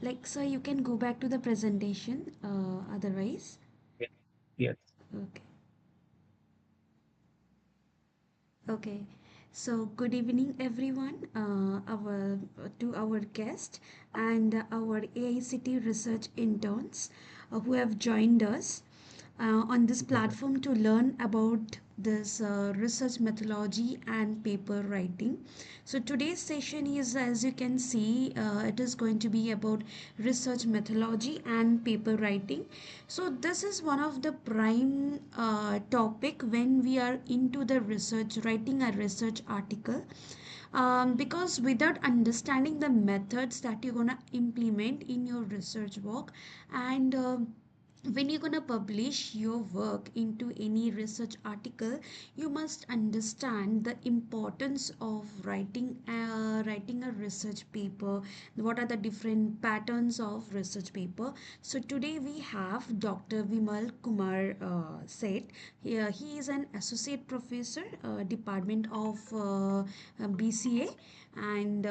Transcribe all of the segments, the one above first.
Like, so you can go back to the presentation, otherwise. Yeah. Yes. Okay. Okay. So, good evening, everyone. Our to our guest and our AICT research interns who have joined us on this platform to learn about this research methodology and paper writing. So today's session is, as you can see, it is going to be about research methodology and paper writing. So this is one of the prime topic when we are into the research, writing a research article. Because without understanding the methods that you're gonna implement in your research work, and when you're going to publish your work into any research article, you must understand the importance of writing a research paper. What are the different patterns of research paper? So today we have Dr. Vimal Kumar Sett. He is an associate professor, department of BCA, and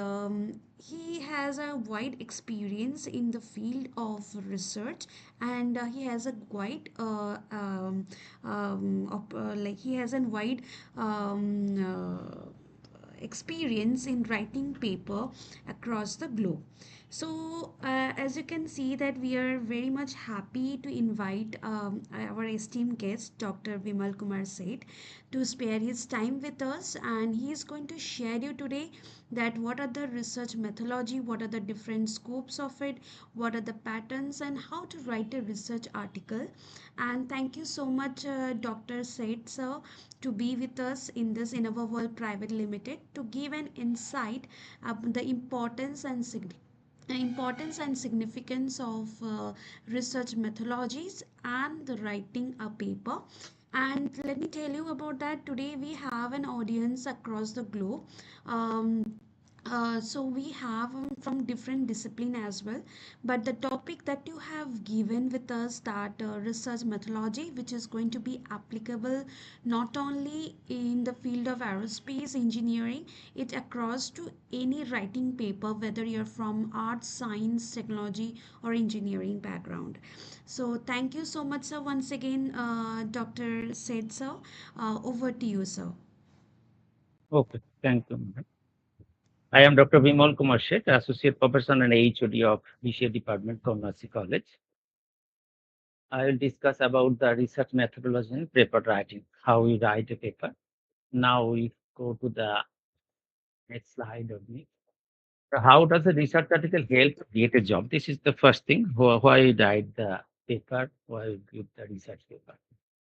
he has a wide experience in the field of research, and he has a quite like he has a wide experience in writing paper across the globe. So as you can see that we are very much happy to invite our esteemed guest Dr. Vimal Kumar Seth to spare his time with us, and he is going to share you today that what are the research methodology, what are the different scopes of it, what are the patterns, and how to write a research article. And thank you so much, Dr. Seth sir, to be with us in this InnovaWorld Private Limited to give an insight of the importance and significance of research methodologies and the writing a paper. And let me tell you about that. Today we have an audience across the globe. So we have from different discipline as well, but the topic that you have given with us, that research methodology, which is going to be applicable not only in the field of aerospace engineering, it across to any writing paper, whether you're from arts, science, technology, or engineering background. So thank you so much, sir, once again, Dr. Said sir. Over to you, sir. Okay. Thank you, madam. I am Dr. Bimal Kumar Sett, Associate Professor and HOD of BCA Department, Pharmacy College. I will discuss about the research methodology in paper writing, how we write a paper. Now we go to the next slide of me. So how does a research article help create a job? This is the first thing. Why I write the paper, why I give the research paper.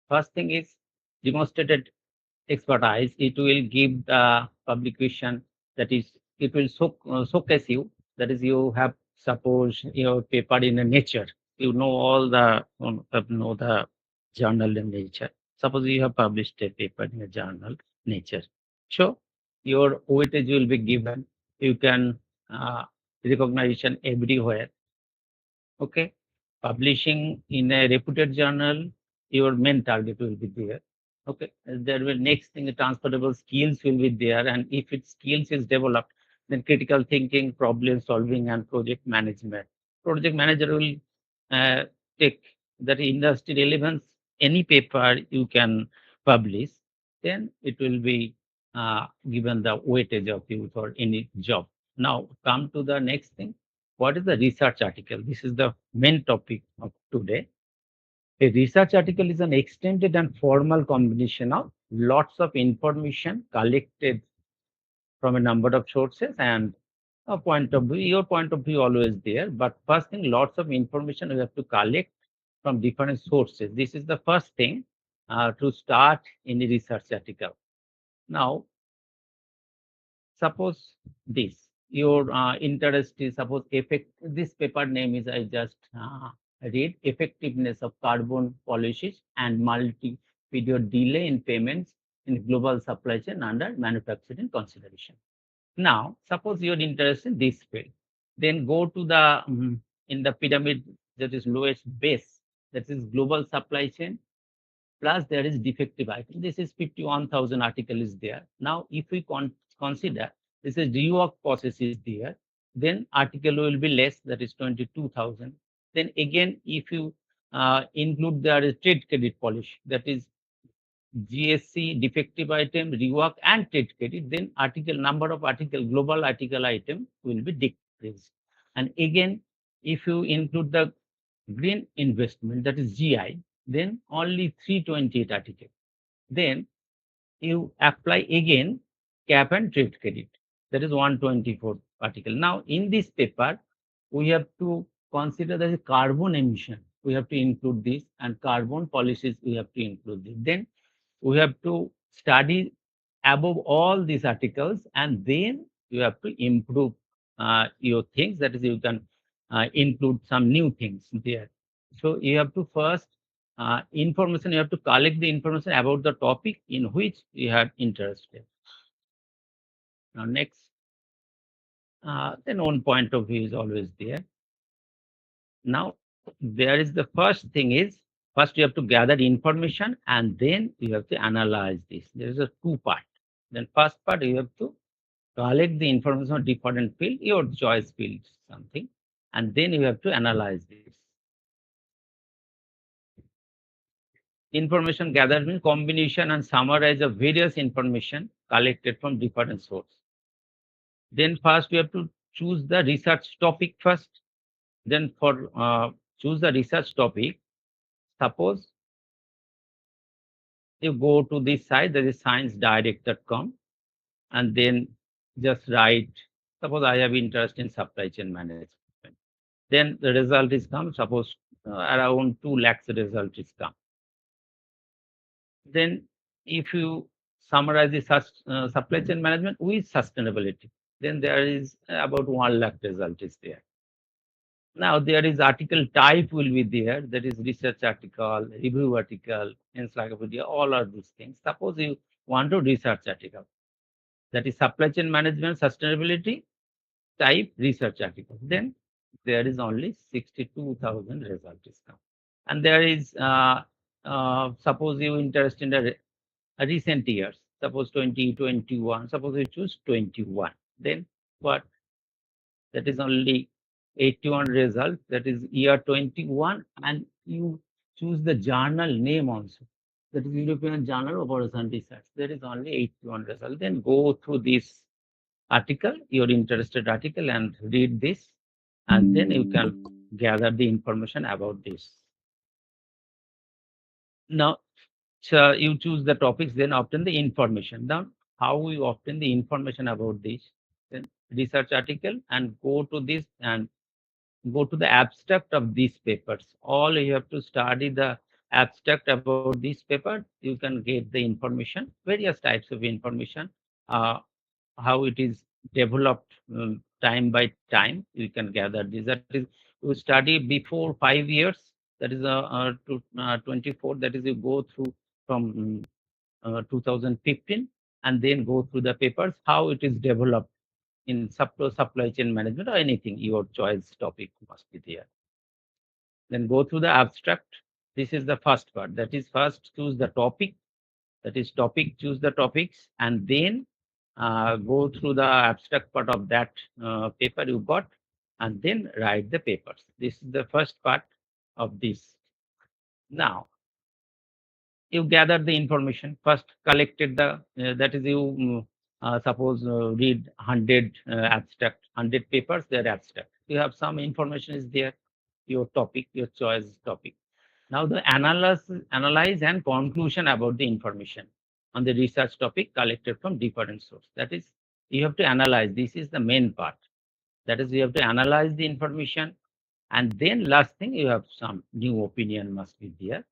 First thing is demonstrated expertise. It will give the publication, that is, it will showcase you. That is, you have suppose your paper in a nature. You know all the know the journal in nature. Suppose you have published a paper in a journal nature. So your weightage will be given. You can recognition everywhere. Okay. Publishing in a reputed journal, your main target will be there. Okay. There will next thing, transferable skills will be there. And if its skills is developed, then critical thinking, problem solving, and project management. Project manager will uh, take that industry relevance, any paper you can publish, then it will be given the weightage of you for any job. Now come to the next thing. What is the research article? This is the main topic of today. A research article is an extended and formal combination of lots of information collected from a number of sources, and a point of view. Your point of view always there, but first thing, lots of information we have to collect from different sources. This is the first thing to start any research article. Now, suppose this, your interest is, suppose effect, this paper name is, I just read, effectiveness of carbon policies and multi-period delay in payments in global supply chain under manufacturing consideration. Now, suppose you're interested in this field, then go to the in the pyramid, that is lowest base, that is global supply chain, plus there is defective item. This is 51,000 article is there. Now, if we consider this is rework process is there, then article will be less, that is 22,000. Then again, if you include the trade credit policy, that is GSC, defective item, rework, and trade credit, then article number of article, global article item will be decreased. And again, if you include the green investment, that is GI, then only 328 article. Then you apply again cap and trade credit, that is 124 article. Now in this paper, we have to consider the carbon emission. We have to include this, and carbon policies we have to include this. Then we have to study above all these articles, and then you have to improve your things. That is, you can include some new things there. So you have to first information, you have to collect the information about the topic in which you are interested. Now next, then one point of view is always there. Now there is the first thing is, first you have to gather information and then you have to analyze this. There is a two part. Then first part, you have to collect the information on different field, your choice field something, and then you have to analyze this. Information gathered means combination and summarize of various information collected from different sources. Then first you have to choose the research topic first. Then for choose the research topic, suppose you go to this site, that is sciencedirect.com, and then just write, suppose I have interest in supply chain management. Then the result is come, suppose around 2 lakhs result is come. Then if you summarize the supply chain management with sustainability, then there is about 1 lakh result is there. Now there is article type will be there, that is research article, review article, encyclopedia, all of these things. Suppose you want to research article, that is supply chain management, sustainability, type research article. Then there is only 62,000 result is come. And there is, suppose you interest in the recent years, suppose 2021, suppose you choose 21. Then what? That is only 81 result, that is year 21, and you choose the journal name also. That is European Journal of Ocean Research. There is only 81 result. Then go through this article, your interested article, and read this, and then you can gather the information about this. Now, so you choose the topics, then obtain the information. Now, how you obtain the information about this? Then research article, and go to this and go to the abstract of these papers. All you have to study the abstract about this paper. You can get the information, various types of information, uh, how it is developed time by time. You can gather this. That is, you study before 5 years. That is to 24. That is, you go through from 2015, and then go through the papers, how it is developed in supply chain management or anything. Your choice topic must be there. Then go through the abstract. This is the first part. That is, first choose the topic. That is topic, choose the topics, and then go through the abstract part of that paper you got, and then write the papers. This is the first part of this. Now, you gather the information. First, collected the, that is, you suppose read 100 abstract, 100 papers, they're abstract. You have some information is there, your topic, your choice topic. Now the analyze and conclusion about the information on the research topic collected from different sources. That is, you have to analyze. This is the main part. That is, you have to analyze the information, and then last thing, you have some new opinion must be there.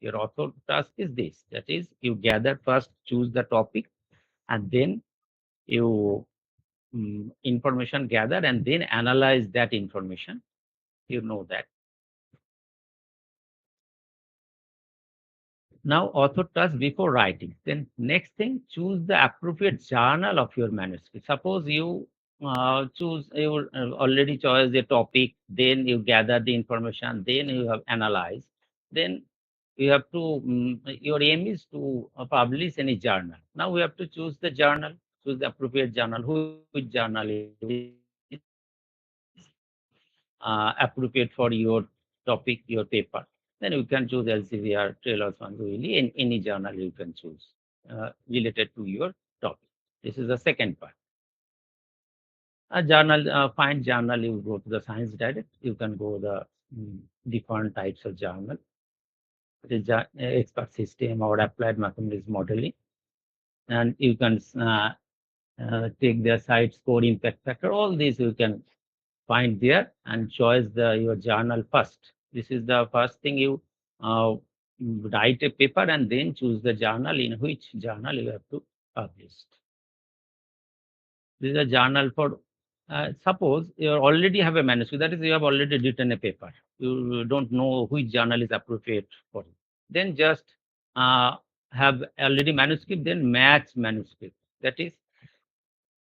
Your author task is this. That is, you gather first, choose the topic, and then you information gather, and then analyze that information. You know that. Now, author task before writing. Then next thing, choose the appropriate journal of your manuscript. Suppose you choose, you already chose the topic, then you gather the information, then you have analyzed, then you have to, your aim is to publish any journal. Now we have to choose the journal, choose the appropriate journal. Which journal it is? appropriate for your topic, your paper. Then you can choose Elsevier, Trailers, Manzuili, in any journal you can choose related to your topic. This is the second part. A journal, find journal, you go to the Science Direct, you can go the different types of journal. The expert system or applied mathematics modeling, and you can take the site score, impact factor, all these you can find there and choose your journal first. This is the first thing you uh, write a paper and then choose the journal in which journal you have to publish. This is a journal for, suppose you already have a manuscript, that is you have already written a paper. You don't know which journal is appropriate for it. Then just have already manuscript, then match manuscript. That is,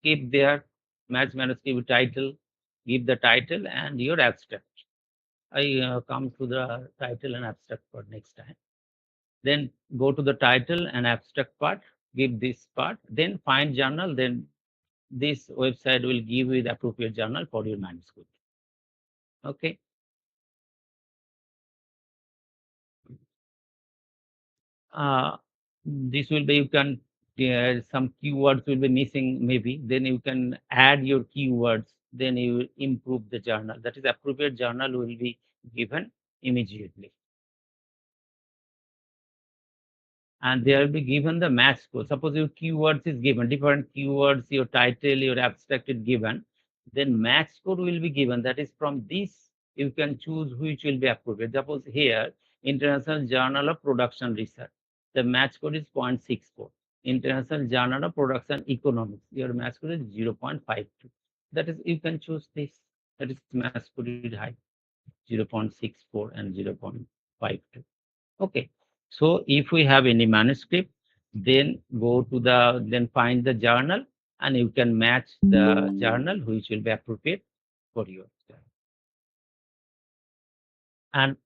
keep their match manuscript title, give the title and your abstract. I come to the title and abstract part next time. Then go to the title and abstract part, give this part, then find journal, then this website will give you the appropriate journal for your manuscript. Okay. Uh, this will be, you can, some keywords will be missing maybe, then you can add your keywords, then you will improve the journal. That is, appropriate journal will be given immediately. And they will be given the match score. Suppose your keywords is given, different keywords, your title, your abstract is given, then match score will be given. That is, from this, you can choose which will be appropriate. Suppose here, International Journal of Production Research, the match score is 0.64. International Journal of Production Economics, your match score is 0.52. That is, you can choose this. That is, match score is high, 0.64 and 0.52. Okay. So if we have any manuscript, then go to the, then find the journal and you can match the journal which will be appropriate for you. And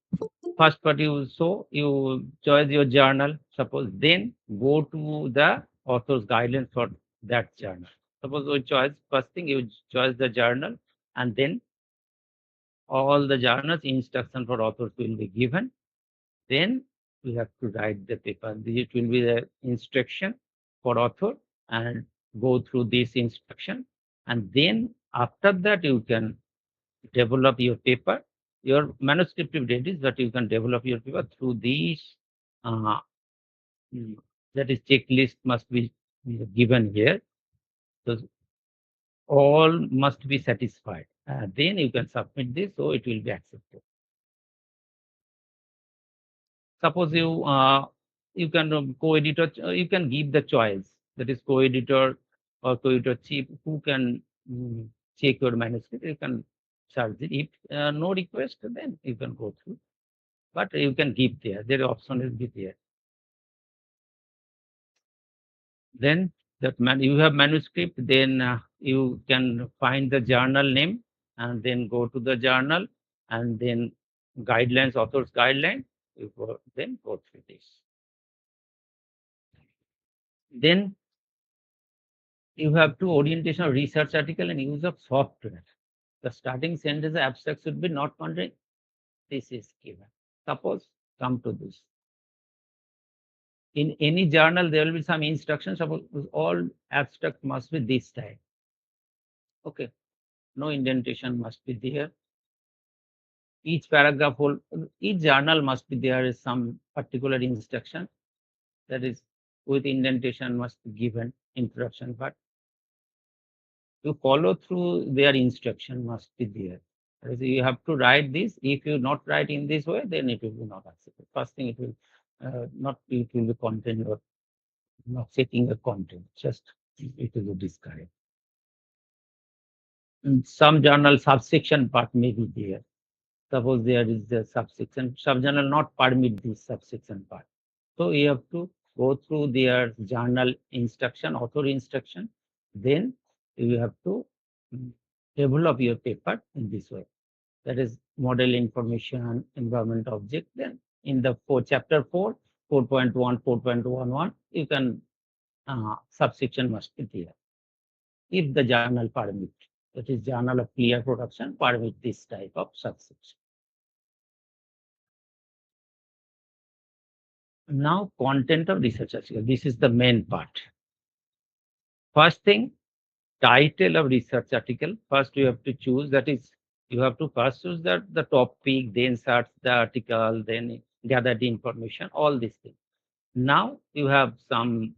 first part you, so you choose your journal, suppose, then go to the author's guidelines for that journal. Suppose we choose, first thing you choose the journal, and then all the journals instruction for authors will be given. Then we have to write the paper. It will be the instruction for author, and go through this instruction. And then after that, you can develop your paper. Your manuscript is ready, but you can develop your paper through these. Uh, that is, checklist must be given here. So all must be satisfied. Then you can submit this, so it will be accepted. Suppose you can co-editor, you can give the choice, that is, co-editor or co-editor chief, who can check your manuscript. You can charge it. If no request, then you can go through, but you can give there. Their option will be there. Then that you have manuscript, then you can find the journal name and then go to the journal, and then guidelines, author's guideline, you go, then go through this. Then you have to orientation of research article and use of software. The starting sentence abstract should be not contain. This is given. Suppose, come to this. In any journal, there will be some instructions. Suppose all abstract must be this type. Okay. No indentation must be there. Each paragraph, each journal must be there is some particular instruction. That is, with indentation must be given introduction part. To follow through their instruction must be there. You have to write this. If you not write in this way, then it will be not accepted. First thing, it will not, it will be content or not checking the content. Just it will be discouraged. Some journal subsection part may be there. Suppose there is a subsection, subjournal not permit this subsection part. So you have to go through their journal instruction, author instruction. Then you have to develop your paper in this way. That is, model information, environment object. Then in the chapter 4, 4.1, 4.11, you can subsection must be there if the journal permit. that is journal of clear production, permit this type of success. Now, content of research article. This is the main part. First thing, title of research article. First, you have to choose, that is, you have to first choose the topic, then search the article, then gather the information, all these things. Now you have some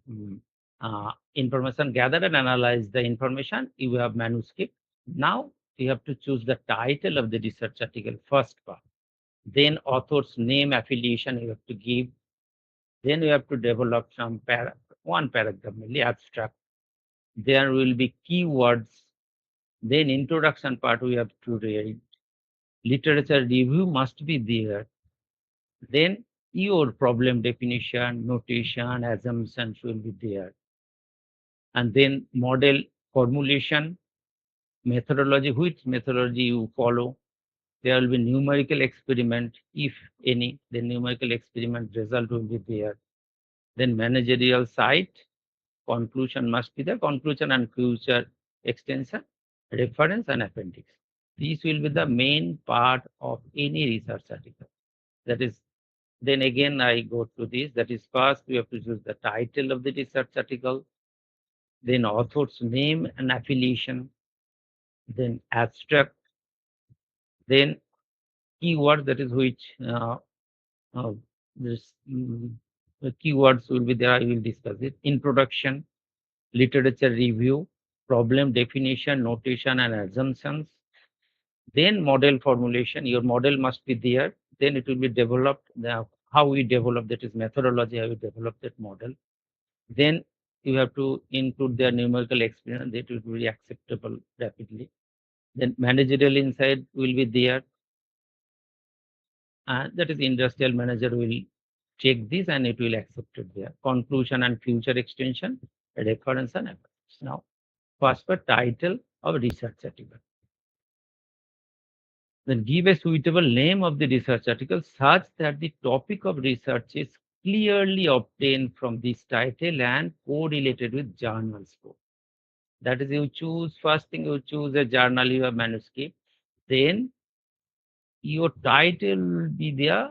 information gathered and analyze the information. You have manuscript. Now you have to choose the title of the research article, first part. Then author's name, affiliation you have to give. Then you have to develop some one paragraph, mainly abstract. There will be keywords. Then introduction part we have to read. Literature review must be there. Then your problem definition, notation, assumptions will be there. And then model formulation, methodology, which methodology you follow. There will be numerical experiment, if any, the numerical experiment result will be there. Then managerial side, conclusion must be there, conclusion and future extension, reference and appendix. These will be the main part of any research article. That is, then again I go to this, that is first we have to choose the title of the research article, then author's name and affiliation, then abstract, then keyword, that is which this the keywords will be there. I will discuss it. Introduction, literature review, problem definition, notation and assumptions. Then model formulation. Your model must be there. Then it will be developed. How we develop, that is methodology, how we develop that model. Then you have to include their numerical experience. That will be acceptable rapidly. Then managerial insight will be there. That is industrial manager will check this and it will accept it there. Conclusion and future extension, reference and appendix. Now, first for title of research article. Then give a suitable name of the research article such that the topic of research is clearly obtained from this title and correlated with journal scope. That is, you choose, first thing you choose a journal, you have manuscript, then your title will be there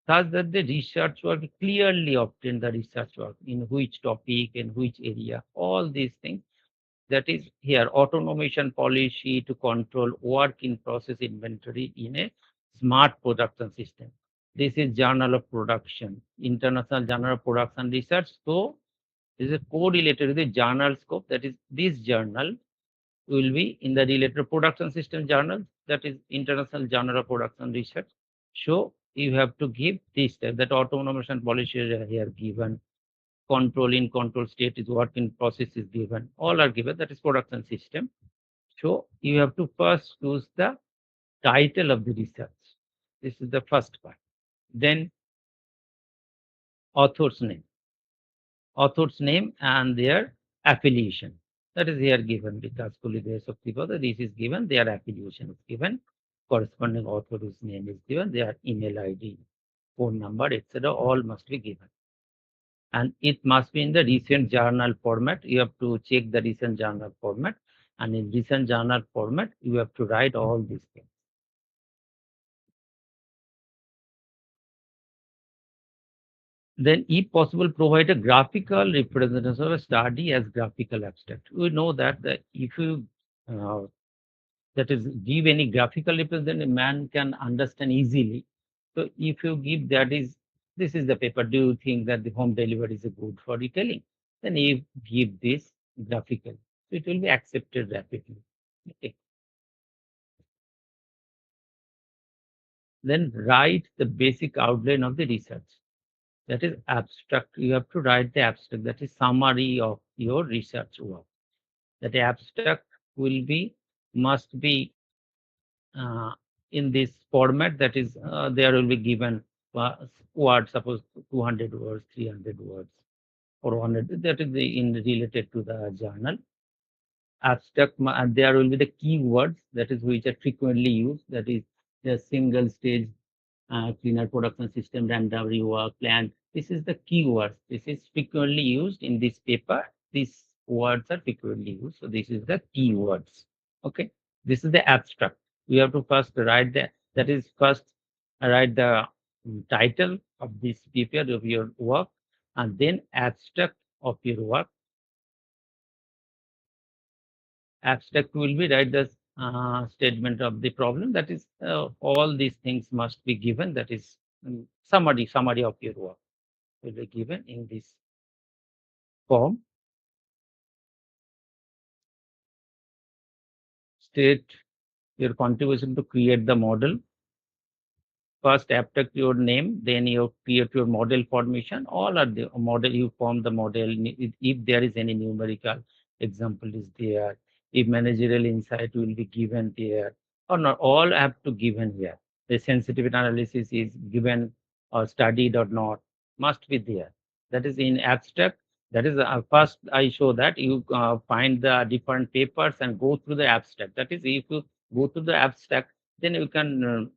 such that the research work clearly obtained, the research work in which topic, in which area, all these things. That is here, automation policy to control work in process inventory in a smart production system. This is journal of production, international journal of production research. So this is correlated with the journal scope. That is, this journal will be in the related production system journal, that is international journal of production research. So you have to give this type, that automation policy is here given, control in control state is work in process is given, all are given, that is production system. So you have to first choose the title of the research. This is the first part. Then author's name. Author's name and their affiliation. That is here given, because this is given, their affiliation is given, corresponding author whose name is given, their email ID, phone number, etc. all must be given. And it must be in the recent journal format. You have to check the recent journal format. And in recent journal format, you have to write all these things. Then, if possible, provide a graphical representation of a study as graphical abstract. We know that if you that is give any graphical representation, man can understand easily. So if you give that is, this is the paper, do you think that the home delivery is good for retailing? Then you give this graphical, so it will be accepted rapidly. Okay. Then write the basic outline of the research. That is abstract. You have to write the abstract, that is summary of your research work. That abstract will be, must be in this format, that is there will be given words, suppose 200 words, 300 words, or 100, that is in related to the journal. Abstract, and there will be the keywords, that is which are frequently used, that is the single stage cleaner production system, random rework plan. This is the keywords. This is frequently used in this paper. These words are frequently used. So this is the keywords. Okay. This is the abstract. You have to first write first write the title of this paper of your work, and then abstract of your work. Abstract will be write the statement of the problem. That is, all these things must be given. That is summary of your work will be given in this form. State your contribution to create the model. First abstract your name, then you create your model formation. All are the model, you form the model. If there is any numerical example is there, if managerial insight will be given there, or not, all have to given here. The sensitivity analysis is given or studied or not, must be there. That is in abstract. That is first I show that you find the different papers and go through the abstract. That is, if you go through the abstract, then you can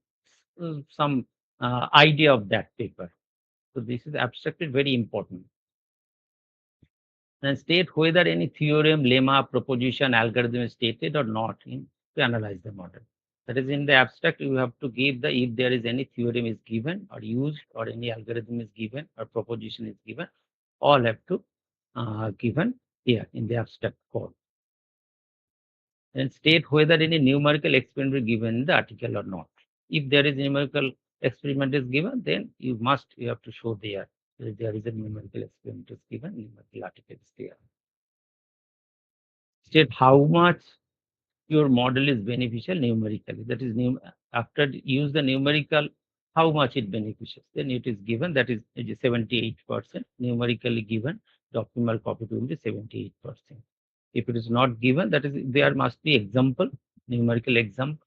some idea of that paper. So this is abstractly very important. And state whether any theorem, lemma, proposition, algorithm is stated or not to analyze the model. That is, in the abstract, you have to give the if there is any theorem is given or used, or any algorithm is given or proposition is given, all have to given here in the abstract form. And state whether any numerical experiment is given in the article or not. If there is numerical experiment is given, then you have to show there that there is a numerical experiment is given, numerical article is there. State how much your model is beneficial numerically. That is, after use the numerical, how much it beneficial. Then it is given, that is 78%. Numerically given, the optimal profit will be 78%. If it is not given, that is, there must be example, numerical example,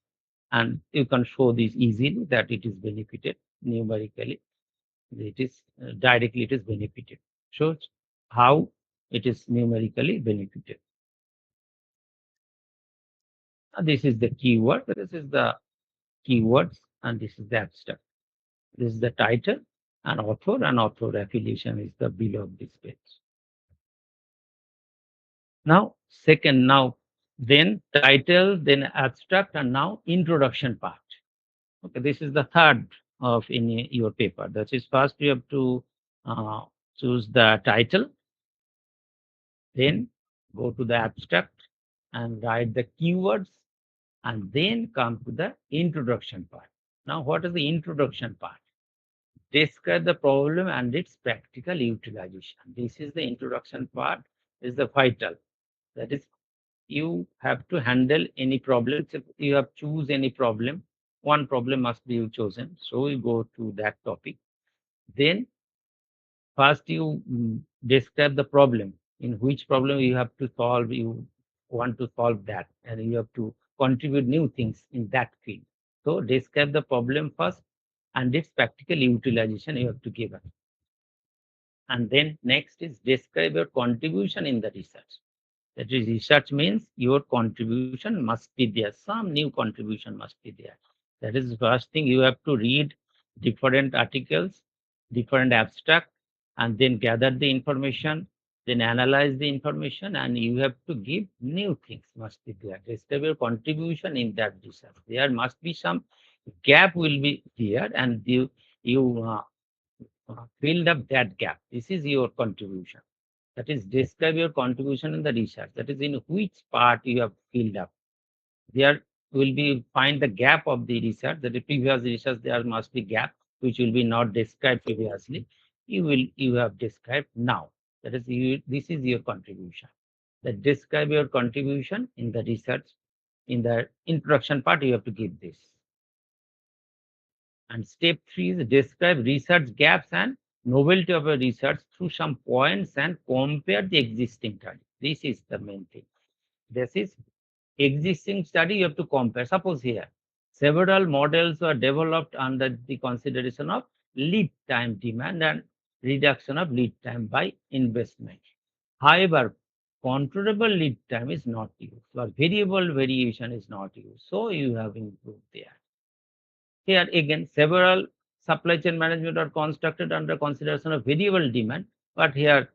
and you can show this easily that it is benefited numerically. It is directly it is benefited. Shows how it is numerically benefited. This is the keyword. This is the keywords, and this is the abstract. This is the title, and author affiliation is the below of this page. Now, then title, then abstract, and now introduction part. Okay, this is the third of in your paper. That is, first you have to choose the title, then go to the abstract and write the keywords, and then come to the introduction part. Now, what is the introduction part? Describe the problem and its practical utilization. This is the introduction part, is the vital. That is, you have to handle any problem. If you have choose any problem, one problem must be chosen. So you go to that topic. Then first you describe the problem, in which problem you have to solve, you want to solve that, and you have to contribute new things in that field. So describe the problem first, and its practical utilization you have to give it. And then next is describe your contribution in the research. That is, research means your contribution must be there. Some new contribution must be there. That is the first thing. You have to read different articles, different abstract, and then gather the information, then analyze the information, and you have to give new things must be there. Describe your contribution in that research. There must be some gap will be there, and you filled up that gap. This is your contribution. That is, describe your contribution in the research. That is, in which part you have filled up. There will be find the gap of the research. That the previous research there must be gap which will be not described previously. You have described now. That is, this is your contribution. That describe your contribution in the research. In the introduction part, you have to give this. And step 3 is describe research gaps and novelty of a research through some points and compare the existing study. This is the main thing. This is existing study you have to compare. Suppose here, several models were developed under the consideration of lead time demand and reduction of lead time by investment. However, controllable lead time is not used, or variable variation is not used. So you have improved there. Here again, several supply chain management are constructed under consideration of variable demand, but here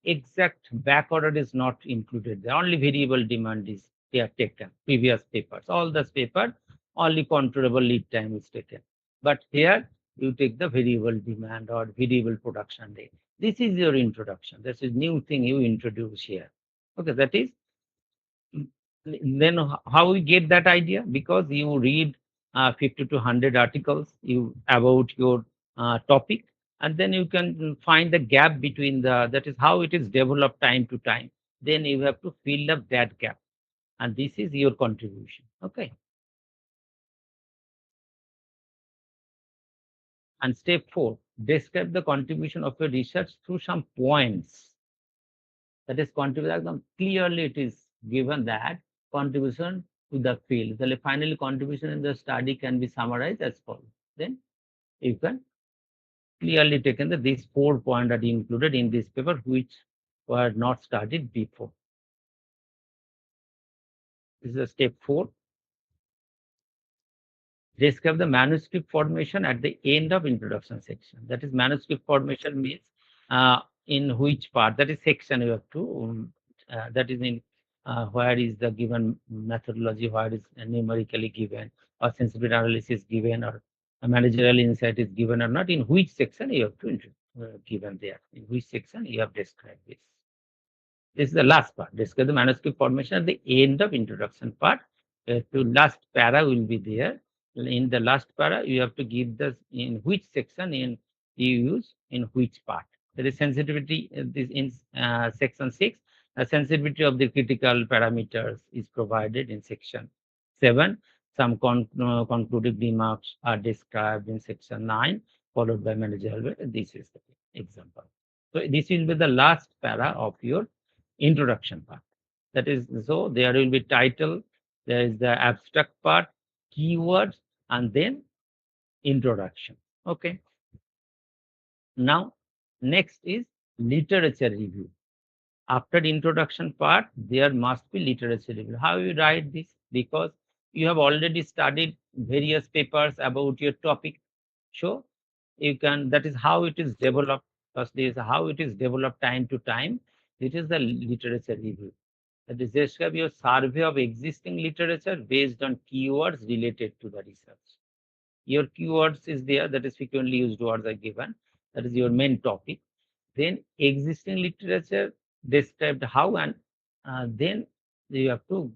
exact back order is not included. The only variable demand is they are taken, previous papers. All the paper, only controllable lead time is taken. But here, you take the variable demand or variable production rate. This is your introduction. This is new thing you introduce here. Okay, that is, then how we get that idea? Because you read 50 to 100 articles about your topic, and then you can find the gap between that is how it is developed time to time. Then you have to fill up that gap, and this is your contribution. Okay. And step 4, describe the contribution of your research through some points. That is contribution. Clearly, it is given that contribution to the field. So finally, contribution in the study can be summarized as follows. Then you can clearly taken that these 4 points are included in this paper, which were not studied before. This is a step 4. Describe the manuscript formation at the end of introduction section. That is, manuscript formation means in which part, that is section you have to, that is in where is the given methodology, where is numerically given, or sensitivity analysis given, or a managerial insight is given or not, in which section you have to given there, in which section you have described this. This is the last part. Discuss the manuscript formation at the end of introduction part. To last para will be there. In the last para, you have to give the in which section in you use in which part. There is sensitivity. This in section 6. The sensitivity of the critical parameters is provided in section 7. Some concluding remarks are described in section 9, followed by managerial. This is the example. So this will be the last para of your introduction part. That is, so there will be title, there is the abstract part, keywords, and then introduction. Okay. Now, next is literature review. After introduction part, there must be literature review. How you write this? Because you have already studied various papers about your topic. So you can, that is how it is developed. First is how it is developed time to time. It is the literature review. That is, describe your survey of existing literature based on keywords related to the research. Your keywords is there, that is frequently used words are given. That is your main topic. Then existing literature described how, and then you have to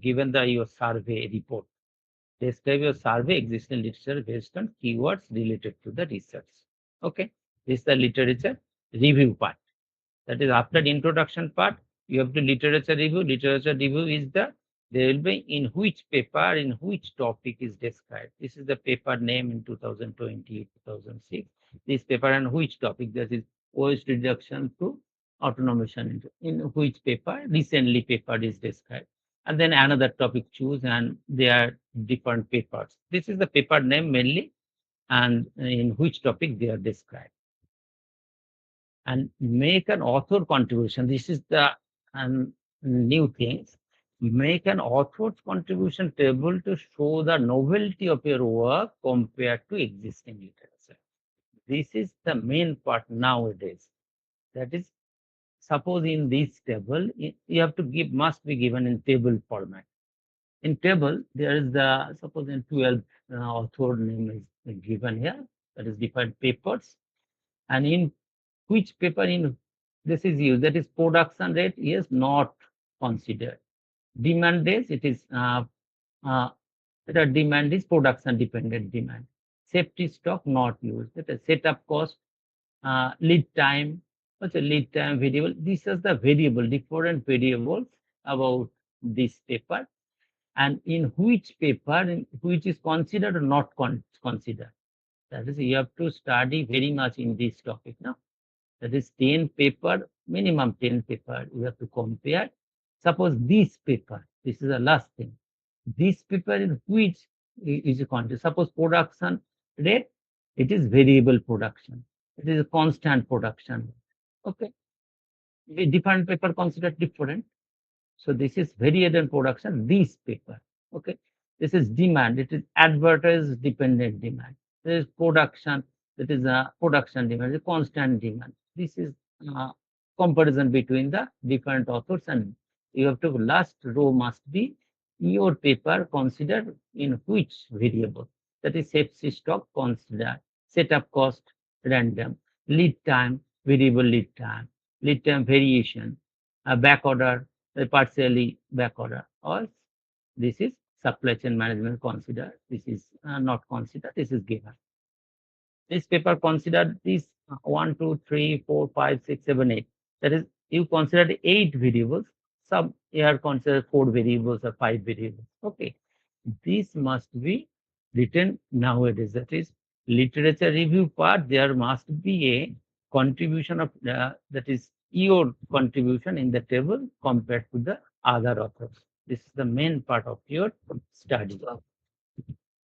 given the your survey report. Describe your survey existing literature based on keywords related to the research. Okay, this is the literature review part. That is after the introduction part, you have to literature review. Literature review is the, there will be in which paper, in which topic is described. This is the paper name in 2020, 2006. This paper and which topic, that is waste reduction to automation. In which paper, recently paper is described. And then another topic choose, and there are different papers. This is the paper name mainly, and in which topic they are described. And make an author contribution. This is the new things. Make an author's contribution table to show the novelty of your work compared to existing literature. This is the main part nowadays. That is, suppose in this table, you have to give, must be given in table format. In table, there is the, suppose in 12 author name is given here. That is different papers. And in which paper in this is used, that is production rate is not considered. Demand days, it is the demand is production dependent demand. Safety stock not used. That is setup cost, lead time. What's a lead time variable? This is the variable, different variables about this paper, and in which paper, in which is considered or not considered. That is, you have to study very much in this topic now. That is 10 paper, minimum 10 paper, you have to compare. Suppose this paper, this is the last thing. This paper in which is a content. Suppose production rate, it is variable production. It is a constant production. Okay. The different paper considered different. So this is variable production, this paper. Okay. This is demand. It is advertise dependent demand. There is production. That is a production demand, a constant demand. This is comparison between the different authors and you have to, last row must be your paper considered in which variable. That is safety stock consider, setup cost random, lead time, variable lead time variation, back order, partially back order, or this is supply chain management considered. This is not considered. This is given. This paper considered these 1, 2, 3, 4, 5, 6, 7, 8. That is, you considered 8 variables. Some here consider 4 variables or 5 variables. Okay. This must be written nowadays. That is, literature review part, there must be a contribution of, that is, your contribution in the table compared to the other authors. This is the main part of your study.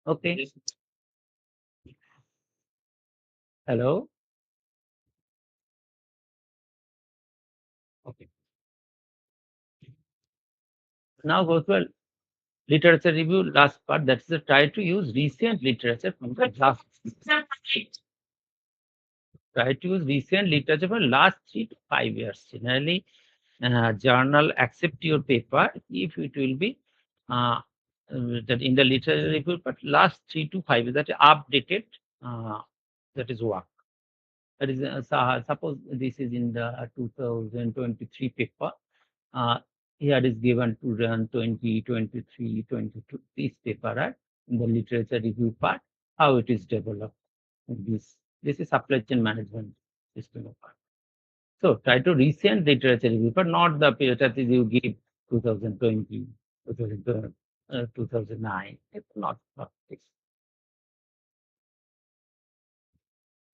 Okay. Hello. Okay. Now go to a literature review last part. That's the try to use recent literature from the last. Try to use recent literature for last 3 to 5 years. Generally, journal accept your paper if it will be that in the literature review, but last 3 to 5 years, that is updated, uh, that is work. That is, suppose this is in the 2023 paper. Uh, Here is given to run 2023, 22, this paper, right? In the literature review part, how it is developed. This is supply chain management system of part. So try to recent literature review, but not the period that is you give 2020, 2009. It's not this.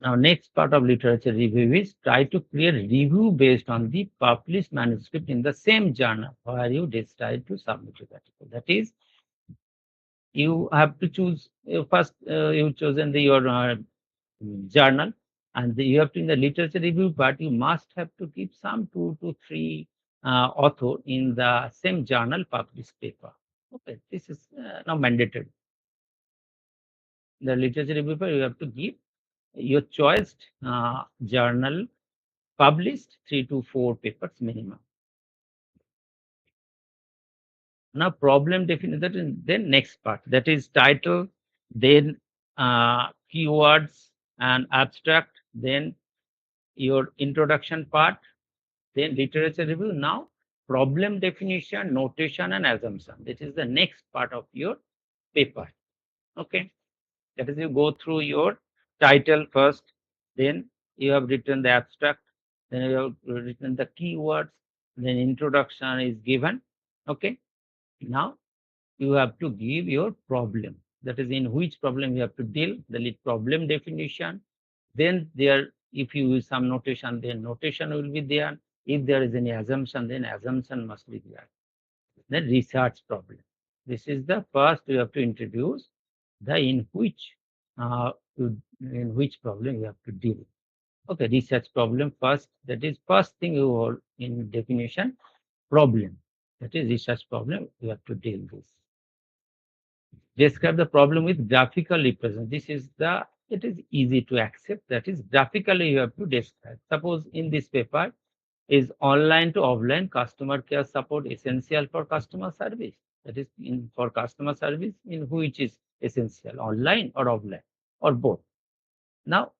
Now, next part of literature review is try to create review based on the published manuscript in the same journal where you decide to submit your article. That is, you have to choose first. You've chosen your journal, and you have to, in the literature review part, you must have to give some 2 to 3 author in the same journal published paper. Okay, this is now mandatory. The literature review paper, you have to give your choice journal published 3 to 4 papers minimum. Now problem definition, then next part, that is title, then keywords and abstract, then your introduction part, then literature review. Now problem definition, notation and assumption. This is the next part of your paper. Okay, that is, you go through your title first, then you have written the abstract, then you have written the keywords, then introduction is given. Okay, now you have to give your problem. That is, in which problem you have to deal, the problem definition. Then there, if you use some notation, then notation will be there. If there is any assumption, then assumption must be there. Then research problem. This is the first you have to introduce the in which problem you have to deal. Okay, research problem first. That is first thing you hold in definition, problem. That is research problem you have to deal with. Describe the problem with graphical representation. This is the, it is easy to accept. That is graphically you have to describe. Suppose in this paper is online to offline customer care support essential for customer service. That is in for customer service in which is essential, online or offline or both. Now,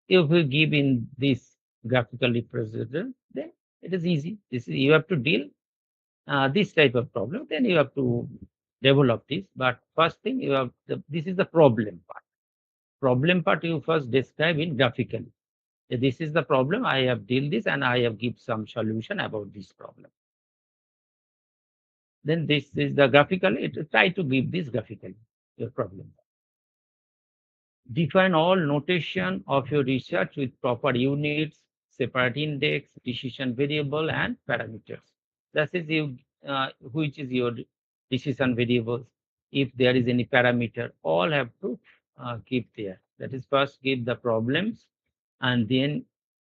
if we give in this graphical representation, then it is easy. This is, you have to deal this type of problem, then you have to develop this. But first thing you have, this is the problem part. Problem part you first describe in graphically. This is the problem, I have deal this and I have give some solution about this problem. Then this is the graphically, try to give this graphically, your problem. Define all notation of your research with proper units, separate index, decision variable, and parameters. That is you, which is your decision variables. If there is any parameter, all have to keep there. That is first give the problems, and then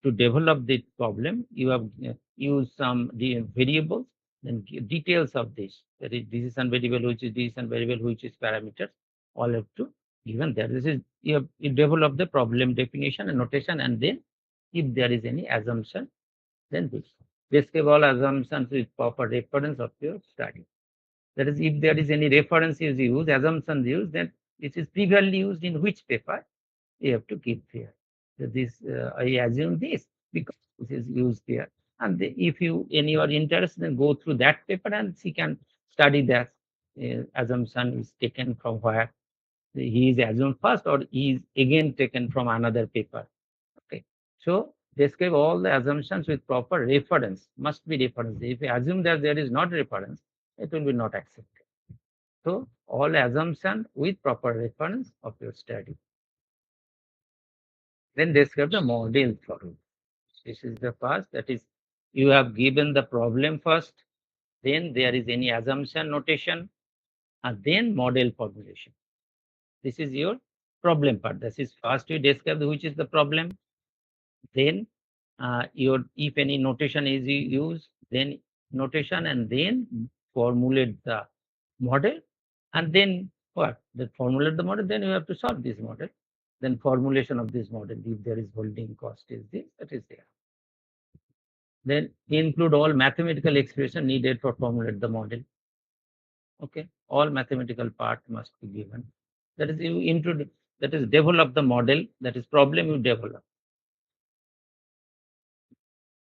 to develop the problem, you have used some variables, then details of this. That is decision variable, which is decision variable, which is parameters. All have to given there. This is you develop the problem definition and notation, and then if there is any assumption, then this. Describe all assumptions with proper reference of your study. That is, if there is any reference is used, assumptions used, then this is previously used in which paper, you have to give there. So this, I assume this because this is used there. And if you are interested, then go through that paper and she can study that assumption is taken from where he is assumed first or he is again taken from another paper. Okay. So describe all the assumptions with proper reference. Must be reference. If you assume that there is not reference, it will be not accepted. So all assumption with proper reference of your study. Then describe the model for it. This is the first. That is, you have given the problem first. Then there is any assumption notation, and then model formulation. This is your problem part. This is first you describe which is the problem. Then your if any notation is used, then notation, and then formulate the model, and then what? Then formulate the model. Then you have to solve this model. Then formulation of this model. If there is holding cost is this, that is there. Then include all mathematical expression needed for formulate the model. Okay, all mathematical part must be given. That is you introduce. That is develop the model. That is problem you develop.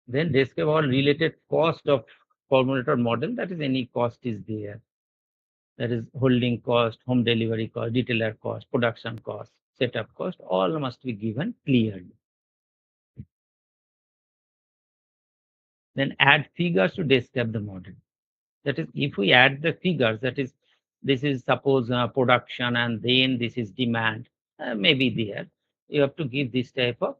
Then describe all related cost of formulator model. That is any cost is there. That is holding cost, home delivery cost, retailer cost, production cost, setup cost. All must be given clearly. Then add figures to describe the model. That is, if we add the figures, that is, this is suppose production and then this is demand, maybe there. You have to give this type of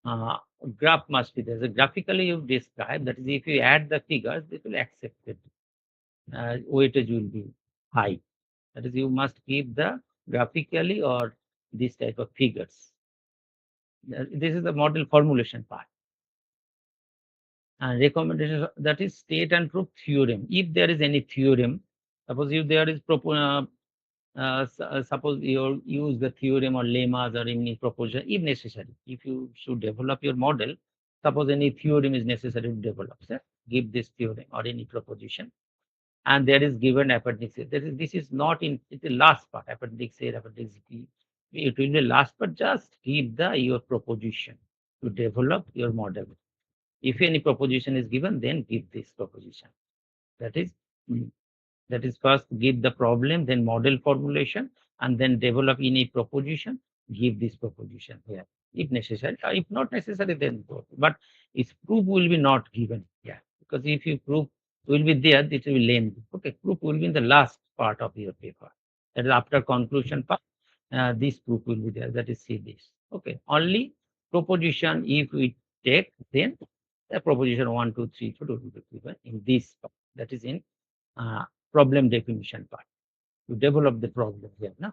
uh, graph must be there. So graphically you describe, that is, if you add the figures, it will accept it. Weightage will be high. That is, you must give the graphically or this type of figures. This is the model formulation part. And recommendation, that is state and proof theorem. If there is any theorem, suppose if there is suppose you use the theorem or lemmas or any proposition, if necessary, if you should develop your model, suppose any theorem is necessary to develop, sir, give this theorem or any proposition, and there is given appendix A. This is not in the last part, appendix A, appendix B. It will be last, but just give the your proposition to develop your model. If any proposition is given, then give this proposition. That is, mm, that is first give the problem, then model formulation, and then develop in a proposition, give this proposition here, if necessary. If not necessary, then go. But its proof will be not given here, because if you proof will be there, it will be lengthy. Okay, proof will be in the last part of your paper. That is after conclusion part, this proof will be there. That is see this. Okay, only proposition if we take, then the proposition 1, 2, 3, 4 will be given in this part. That is in uh, problem definition part. To develop the problem here. No?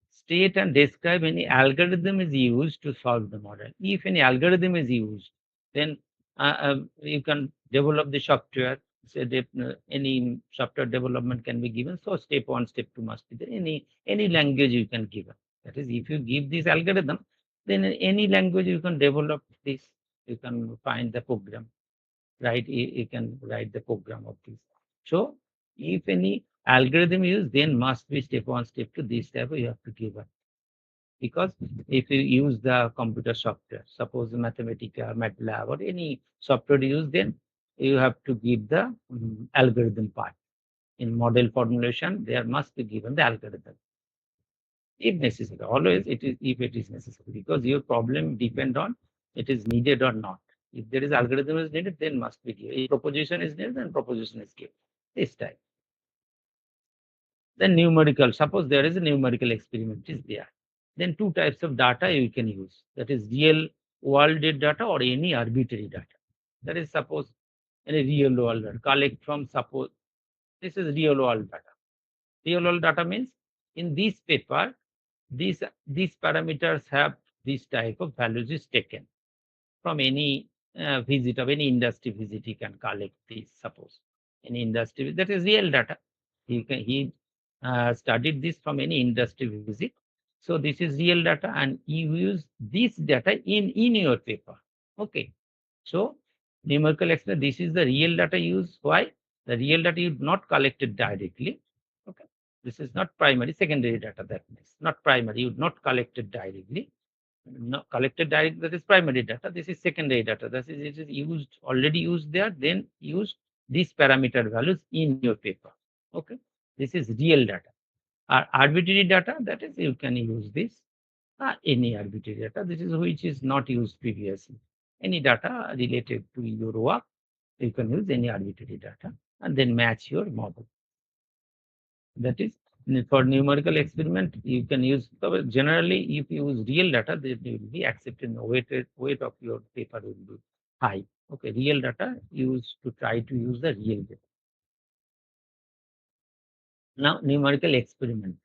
State and describe any algorithm is used to solve the model. If any algorithm is used, then you can develop the software. So any software development can be given. So step 1, step 2 must be there. Any language you can give. That is, if you give this algorithm, then any language you can develop this. You can find the program. Right, you can write the program of this. So if any algorithm used, then must be step 1, step 2, this type you have to give it. Because if you use the computer software, suppose Mathematica, MATLAB, or any software you use, then you have to give the algorithm part. In model formulation, there must be given the algorithm. If necessary, always it is if it is necessary, because your problem depend on it is needed or not. If there is algorithm is needed, then must be given. If proposition is needed, then proposition is given. This type. Then numerical. Suppose there is a numerical experiment is there. Then two types of data you can use. That is real world data or any arbitrary data. That is suppose any real world data. Collect from suppose this is real world data. Real world data means in this paper, these parameters have this type of values is taken from any visit of any industry visit. He can collect this. Suppose any industry that is real data. He studied this from any industry visit. So this is real data, and you use this data in your paper. Okay. So numerical expression, this is the real data used. Why? The real data is not collected directly. Okay. This is not primary, secondary data, that means not primary, you not collected directly. Not collected directly, that is primary data. This is secondary data. That is, it is used, already used there, then use these parameter values in your paper. Okay. This is real data. Arbitrary data, that is, you can use this any arbitrary data. This is which is not used previously. Any data related to your work, you can use any arbitrary data and then match your model. That is, for numerical experiment, you can use, generally, if you use real data, they will be accepted. Weight of your paper will be high. Okay, real data used to try to use the real data. Now, numerical experiment.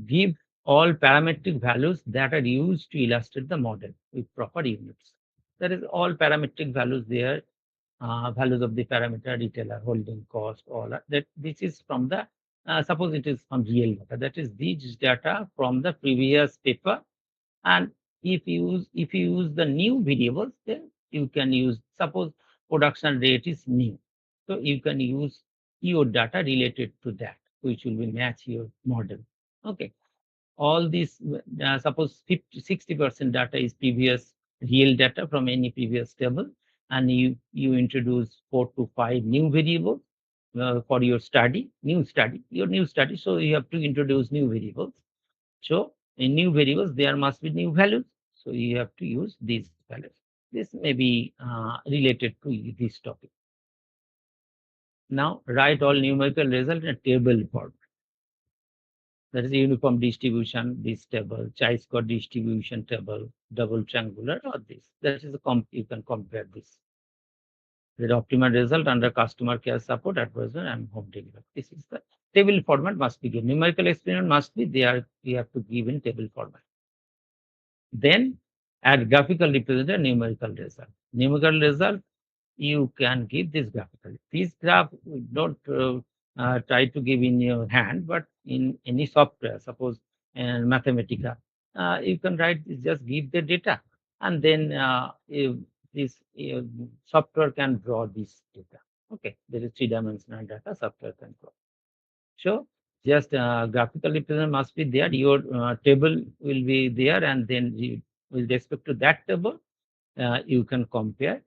Give all parametric values that are used to illustrate the model with proper units. That is all parametric values there, values of the parameter, retailer, holding cost, all that. This is from the, suppose it is from real data. That is these data from the previous paper. And if you use the new variables, then you can use, suppose production rate is new. So you can use your data related to that, which will be match your model. Okay, all these, suppose 60% data is previous real data from any previous table, and you introduce 4 to 5 new variables for your study. So you have to introduce new variables. So in new variables, there must be new values. So you have to use these values. This may be related to this topic. Now write all numerical results in a table form. That is uniform distribution, this table, chi-square distribution table, double triangular, or this. That is you can compare this. The optimal result under customer care support, advisor, and home delivery. This is the table format must be given. Numerical experiment must be there. You have to give in table format. Then add graphical represent numerical result. Numerical result you can give this graphically. This graph don't try to give in your hand, but in any software, suppose Mathematica, you can write, just give the data, and then if this software can draw this data. Okay, there is three-dimensional data software can draw. So just graphical representation must be there. Your table will be there, and then with respect to that table, you can compare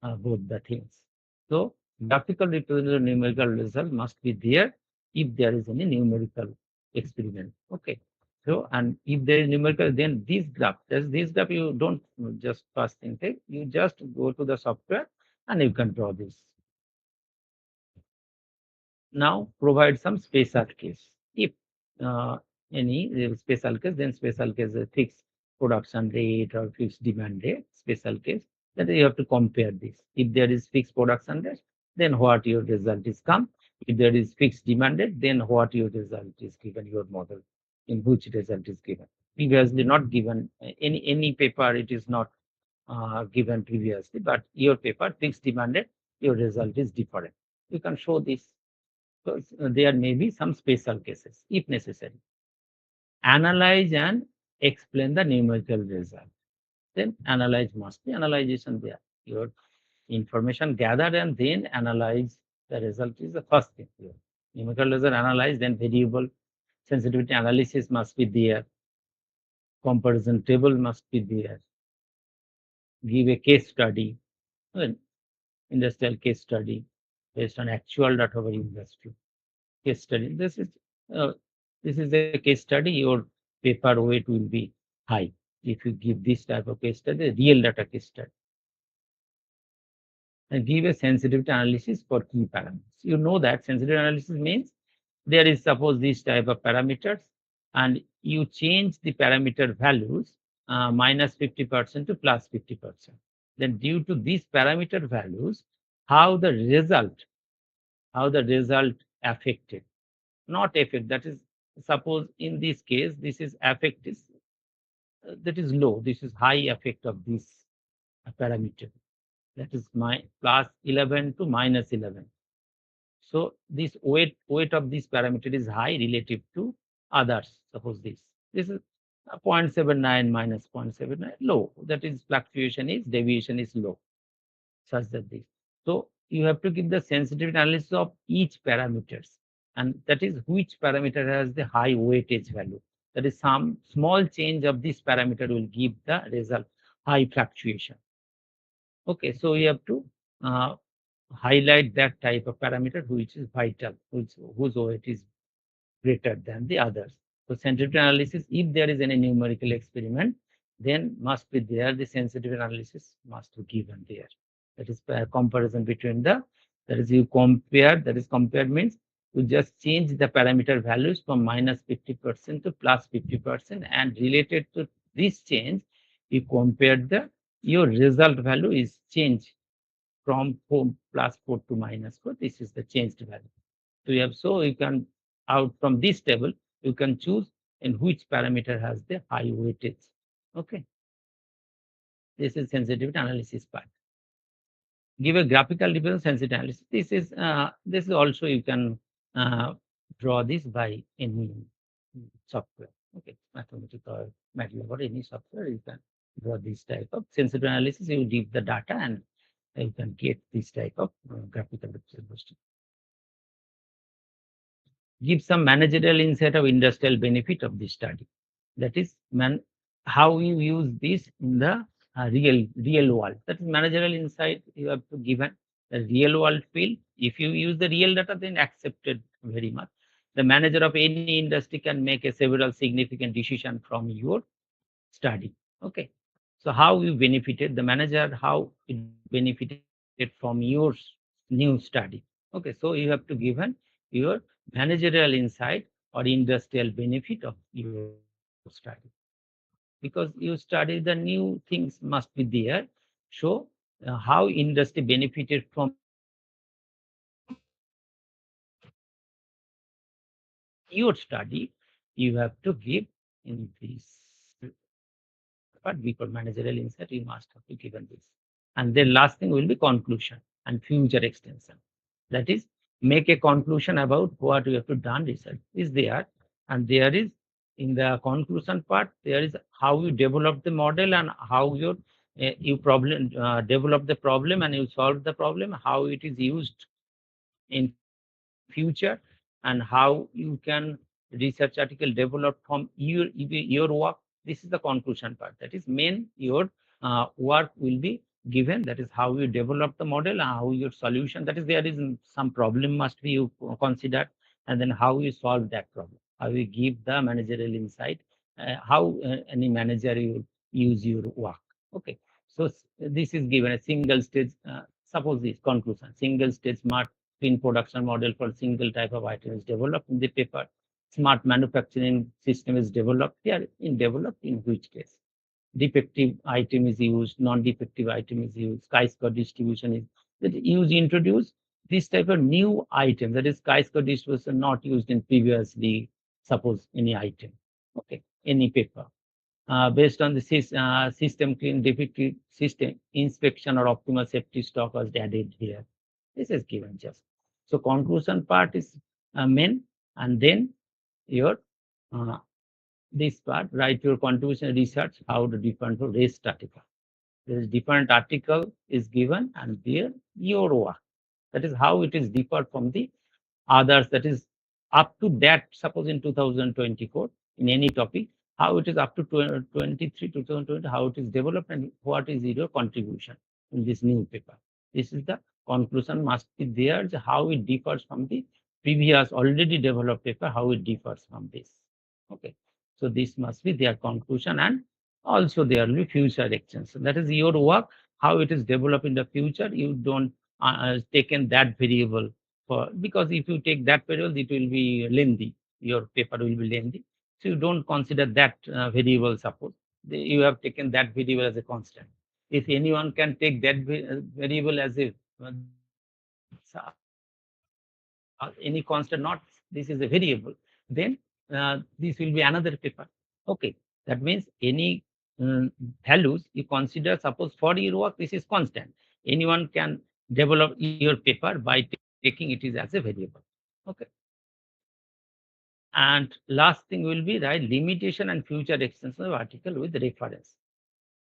both the things. So graphical representation numerical result must be there if there is any numerical experiment. Okay. So, and if there is numerical, then this graph you don't just first thing take, you just go to the software and you can draw this. Now provide some special case. If uh, any special case, then special case fixed production rate or fixed demand rate, special case, then you have to compare this. If there is fixed production rate, then what your result is come. If there is fixed demand rate, then what your result is given, your model, in which result is given. Previously not given, any paper it is not given previously, but your paper fixed demand rate, your result is different. You can show this. So there may be some special cases if necessary. Analyze and explain the numerical result. Then analyze must be analyzation there. Your information gathered and then analyze the result is the first thing here. Numerical result analyze, then variable sensitivity analysis must be there. Comparison table must be there. Give a case study, industrial case study based on actual data of our industry. Case study. Uh, this is a case study. Your paper weight will be high if you give this type of case study, real data case study, and give a sensitivity analysis for key parameters. You know that sensitivity analysis means there is suppose this type of parameters, and you change the parameter values minus 50% to plus 50%. Then due to these parameter values, how the result affected, not effect. That is, suppose in this case, this is effect is that is low. This is high effect of this parameter. That is my plus 11 to minus 11. So this weight of this parameter is high relative to others. Suppose this is 0.79 minus 0.79 low. That is fluctuation is deviation is low. such that this. So you have to give the sensitivity analysis of each parameters, and that is which parameter has the high weightage value. That is some small change of this parameter will give the result high fluctuation. Okay, so you have to uh, highlight that type of parameter which is vital, whose weight is greater than the others. So sensitivity analysis, if there is any numerical experiment, then must be there, the sensitivity analysis must be given there. That is a comparison between that is you compare, that is compared means you just change the parameter values from minus 50% to plus 50%, and related to this change, you compare your result value is changed from 4 plus 4 to minus 4. This is the changed value. So you can, out from this table, you can choose in which parameter has the high weightage. Okay, this is sensitivity analysis part. Give a graphical representation sensitivity analysis. This is also you can uh, draw this by any software. Okay, mathematical, MATLAB or any software, you can draw this type of sensitivity analysis. You give the data and you can get this type of graphical representation. Give some managerial insight of industrial benefit of this study. That is, how you use this in the real world. That is managerial insight you have to given the real world field. If you use the real data, then accepted very much. The manager of any industry can make a several significant decision from your study. Okay. So how you benefited the manager, how it benefited from your new study. Okay. So you have to given your managerial insight or industrial benefit of your study, because you study the new things must be there. So how industry benefited from your study, you have to give in this part. Before managerial insight, you must have to given this. And then last thing will be conclusion and future extension. That is, make a conclusion about what you have to done research is there. And there is, in the conclusion part, there is how you develop the model and how you problem develop the problem and you solve the problem, how it is used in future, and how you can research article develop from your work. This is the conclusion part. That is main your work will be given. That is how you develop the model and how your solution. That is, there is some problem must be you consider, and then how you solve that problem. How you give the managerial insight. How any manager will use your work. Okay. So this is given a single stage. Suppose this conclusion: single stage smart in production model for single type of item is developed in the paper. Smart manufacturing system is developed here. In developed in which case? Defective item is used, non-defective item is used, chi-square distribution is that use introduce this type of new item, that is chi-square distribution not used in previously, suppose any item, okay, any paper. Based on the system clean defective system inspection or optimal safety stock was added here. This is given just. So conclusion part is main, and then your uh, this part, write your contribution research, how to different to rest article. There is different article is given and there your work. That is how it is different from the others. That is up to that, suppose in 2024, in any topic, how it is up to 23, 2020, how it is developed and what is your contribution in this new paper. This is the conclusion must be there, how it differs from the previous already developed paper, how it differs from this. Okay. So this must be their conclusion, and also there will be future actions. So that is your work, how it is developed in the future. You don't taken that variable for, because if you take that variable, it will be lengthy. Your paper will be lengthy. So you don't consider that variable. Suppose you have taken that variable as a constant. If anyone can take that variable as a any constant, not this is a variable, then this will be another paper. Okay, that means any values you consider, suppose for your work this is constant. Anyone can develop your paper by taking it is as a variable. Okay. And last thing will be right limitation and future extension of article with reference.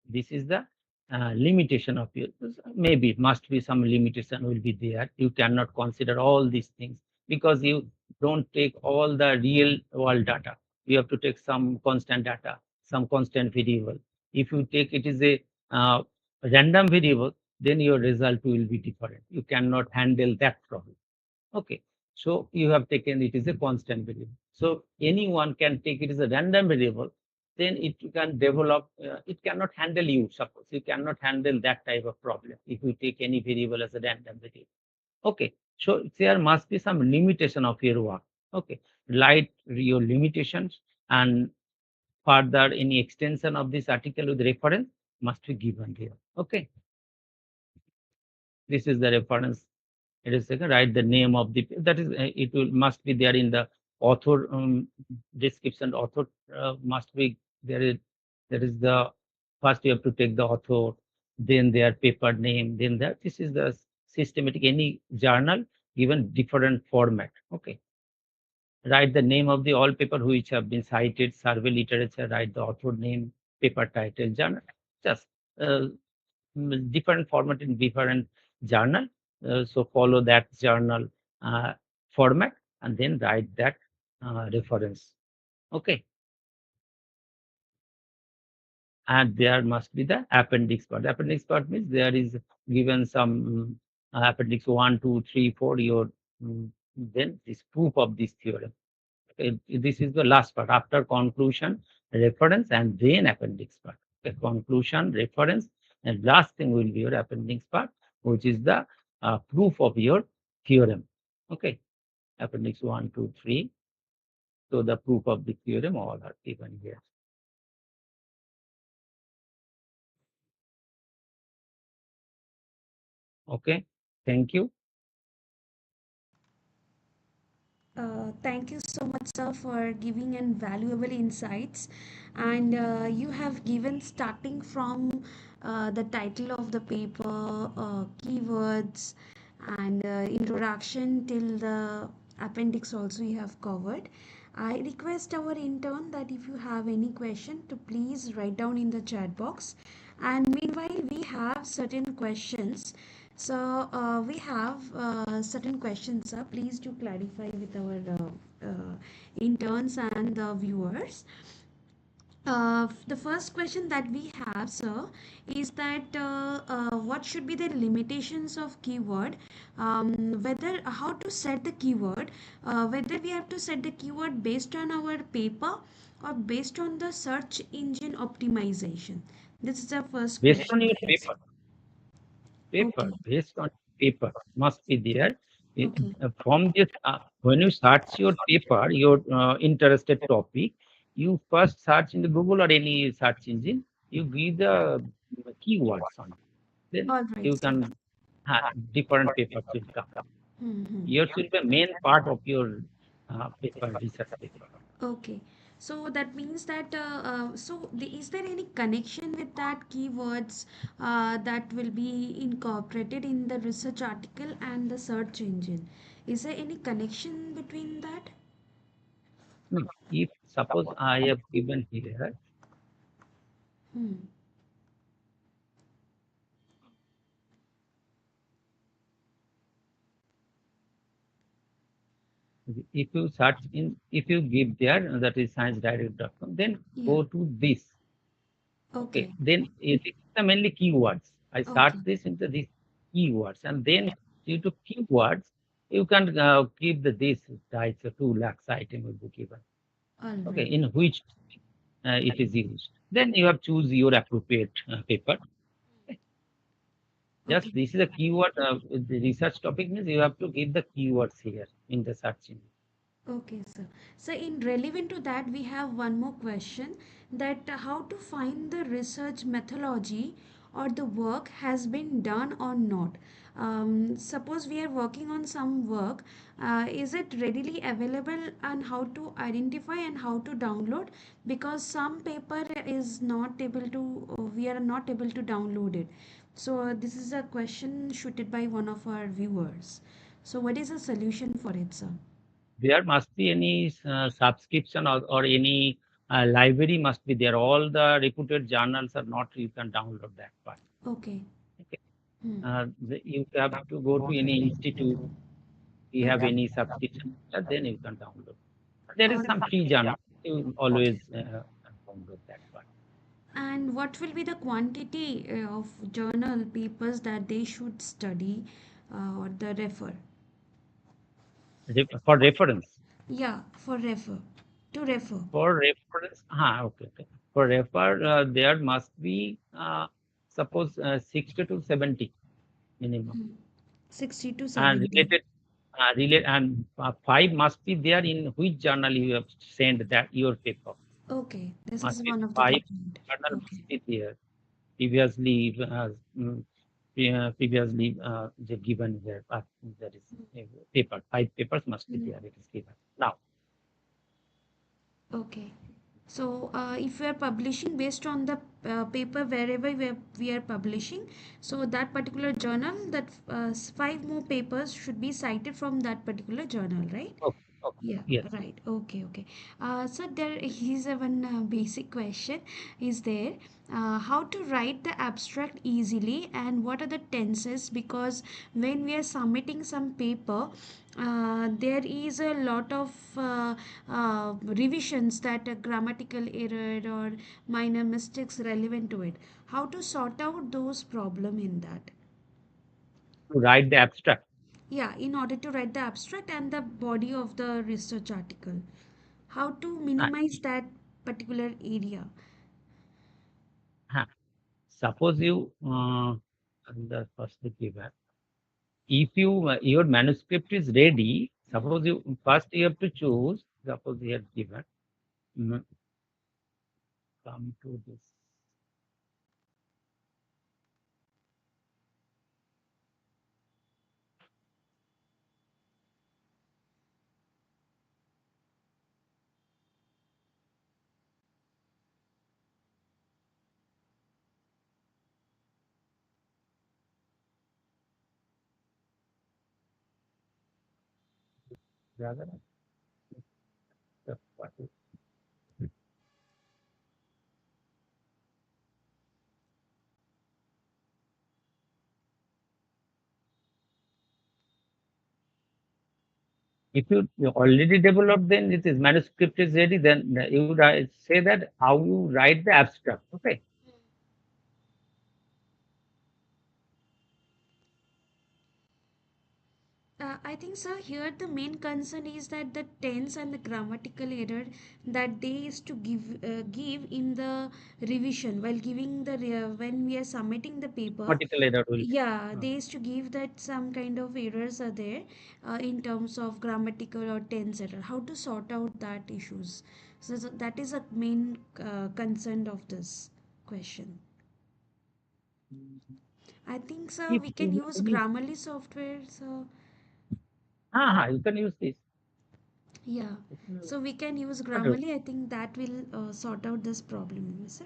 This is the limitation of your, maybe must be some limitation will be there. You cannot consider all these things because you don't take all the real world data. You have to take some constant data, some constant variable. If you take it is a random variable, then your result will be different. You cannot handle that problem. Okay. So you have taken it is a constant variable. So anyone can take it as a random variable, then it can develop, it cannot handle you, suppose. You cannot handle that type of problem if you take any variable as a random variable. Okay. So there must be some limitation of your work. Okay. Write your limitations, and further any extension of this article with reference must be given here. Okay. This is the reference. It is second, write the name of the, that is it will must be there in the author description. Author must be there. Is the first you have to take the author, then their paper name, then that. This is the systematic. Any journal given different format. Okay. Write the name of the all paper which have been cited, survey literature. Write the author name, paper title, journal. Just uh, different format in different journal. So follow that journal uh, format and then write that reference. Okay. And there must be the appendix part. Appendix part means there is given some appendix 1, 2, 3, 4. Your then this proof of this theorem. This is the last part after conclusion, reference, and then appendix part. Okay, conclusion, reference, and last thing will be your appendix part, which is the proof of your theorem. Okay, appendix 1, 2, 3. So the proof of the theorem all are given here. Okay, thank you. Thank you so much, sir, for giving invaluable insights. And you have given starting from the title of the paper, keywords, and introduction till the appendix also you have covered. I request our intern that if you have any question to please write down in the chat box. And meanwhile, we have certain questions. So we have certain questions, sir. Please do clarify with our interns and the viewers. The first question that we have, sir, is that what should be the limitations of keyword? Whether how to set the keyword? Whether we have to set the keyword based on our paper or based on the search engine optimization. This is the first Based on question. your Yes. paper, Okay. based on paper must be there. Okay. From this, when you search your paper, your interested topic, you first search in the Google or any search engine. You give the keywords on it. Then All right, you sir. can have different papers will come. Mm-hmm. Yours will be main part of your paper, research paper. Okay. So that means that is there any connection with that keywords that will be incorporated in the research article and the search engine? Is there any connection between that? No, if suppose I have given here, Hmm. if you search in, if you give there, that is sciencedirect.com, then Yeah. go to this. Okay, Okay. then it is the mainly keywords. I search Okay. this into these keywords, and then due to keywords, you can keep the this types of 2 lakhs item will be given. All Okay, right. in which it is used. Then you have choose your appropriate paper. Okay. Just Okay. this is a keyword. The research topic means you have to give the keywords here in the search engine. Okay, sir. So, in relevant to that, we have one more question that how to find the research methodology or the work has been done or not. Suppose we are working on some work, is it readily available and how to identify and how to download? Because some paper is not able to, we are not able to download it. So, this is a question shooted by one of our viewers. So, what is the solution for it, sir? There must be any subscription, or any library must be there. All the reputed journals are not, you can download that part. Okay. Okay. Hmm. You have to go to any institute. If you have Okay. any subscription, then you can download. There is Or some free journal. You always download that one. and what will be the quantity of journal papers that they should study or the refer? For reference. Yeah, for refer. To refer. For reference, okay, okay. For refer, there must be suppose 60 to 70 minimum, 60 to and 70. five must be there in which journal you have sent that your paper. Okay, this Must is be one of the key five point. journal must Okay. be there. Previously, previously the given here, there is a paper. Five papers must be Hmm. there. It is given now. Okay. So, if we are publishing based on the paper wherever we are publishing, so that particular journal, that five more papers should be cited from that particular journal, right? Okay, okay, Yeah, yes. right. Okay, okay. So there is a one basic question is there. How to write the abstract easily and what are the tenses? Because when we are submitting some paper, there is a lot of revisions that are grammatical error or minor mistakes relevant to it. How to sort out those problem in that? To write the abstract. Yeah, in order to write the abstract and the body of the research article. How to Uh, minimize that particular area. huh. Suppose you the first given. If your manuscript is ready, suppose you first you have to choose. Suppose you have given. mm, Come to this. Rather, what is- if you already developed, then it is manuscript is ready. Then you say that how you write the abstract. Okay. I think, sir, here the main concern is that the tense and the grammatical error that they is to give in the revision while giving the when we are submitting the paper. Grammatical error will be. Yeah, they is to give that some kind of errors are there in terms of grammatical or tense error. How to sort out that issues? So that is a main concern of this question. I think, sir, If we can you use any, Grammarly software. So you can use this. yeah, so we can use What Grammarly. I think that will sort out this problem, sir.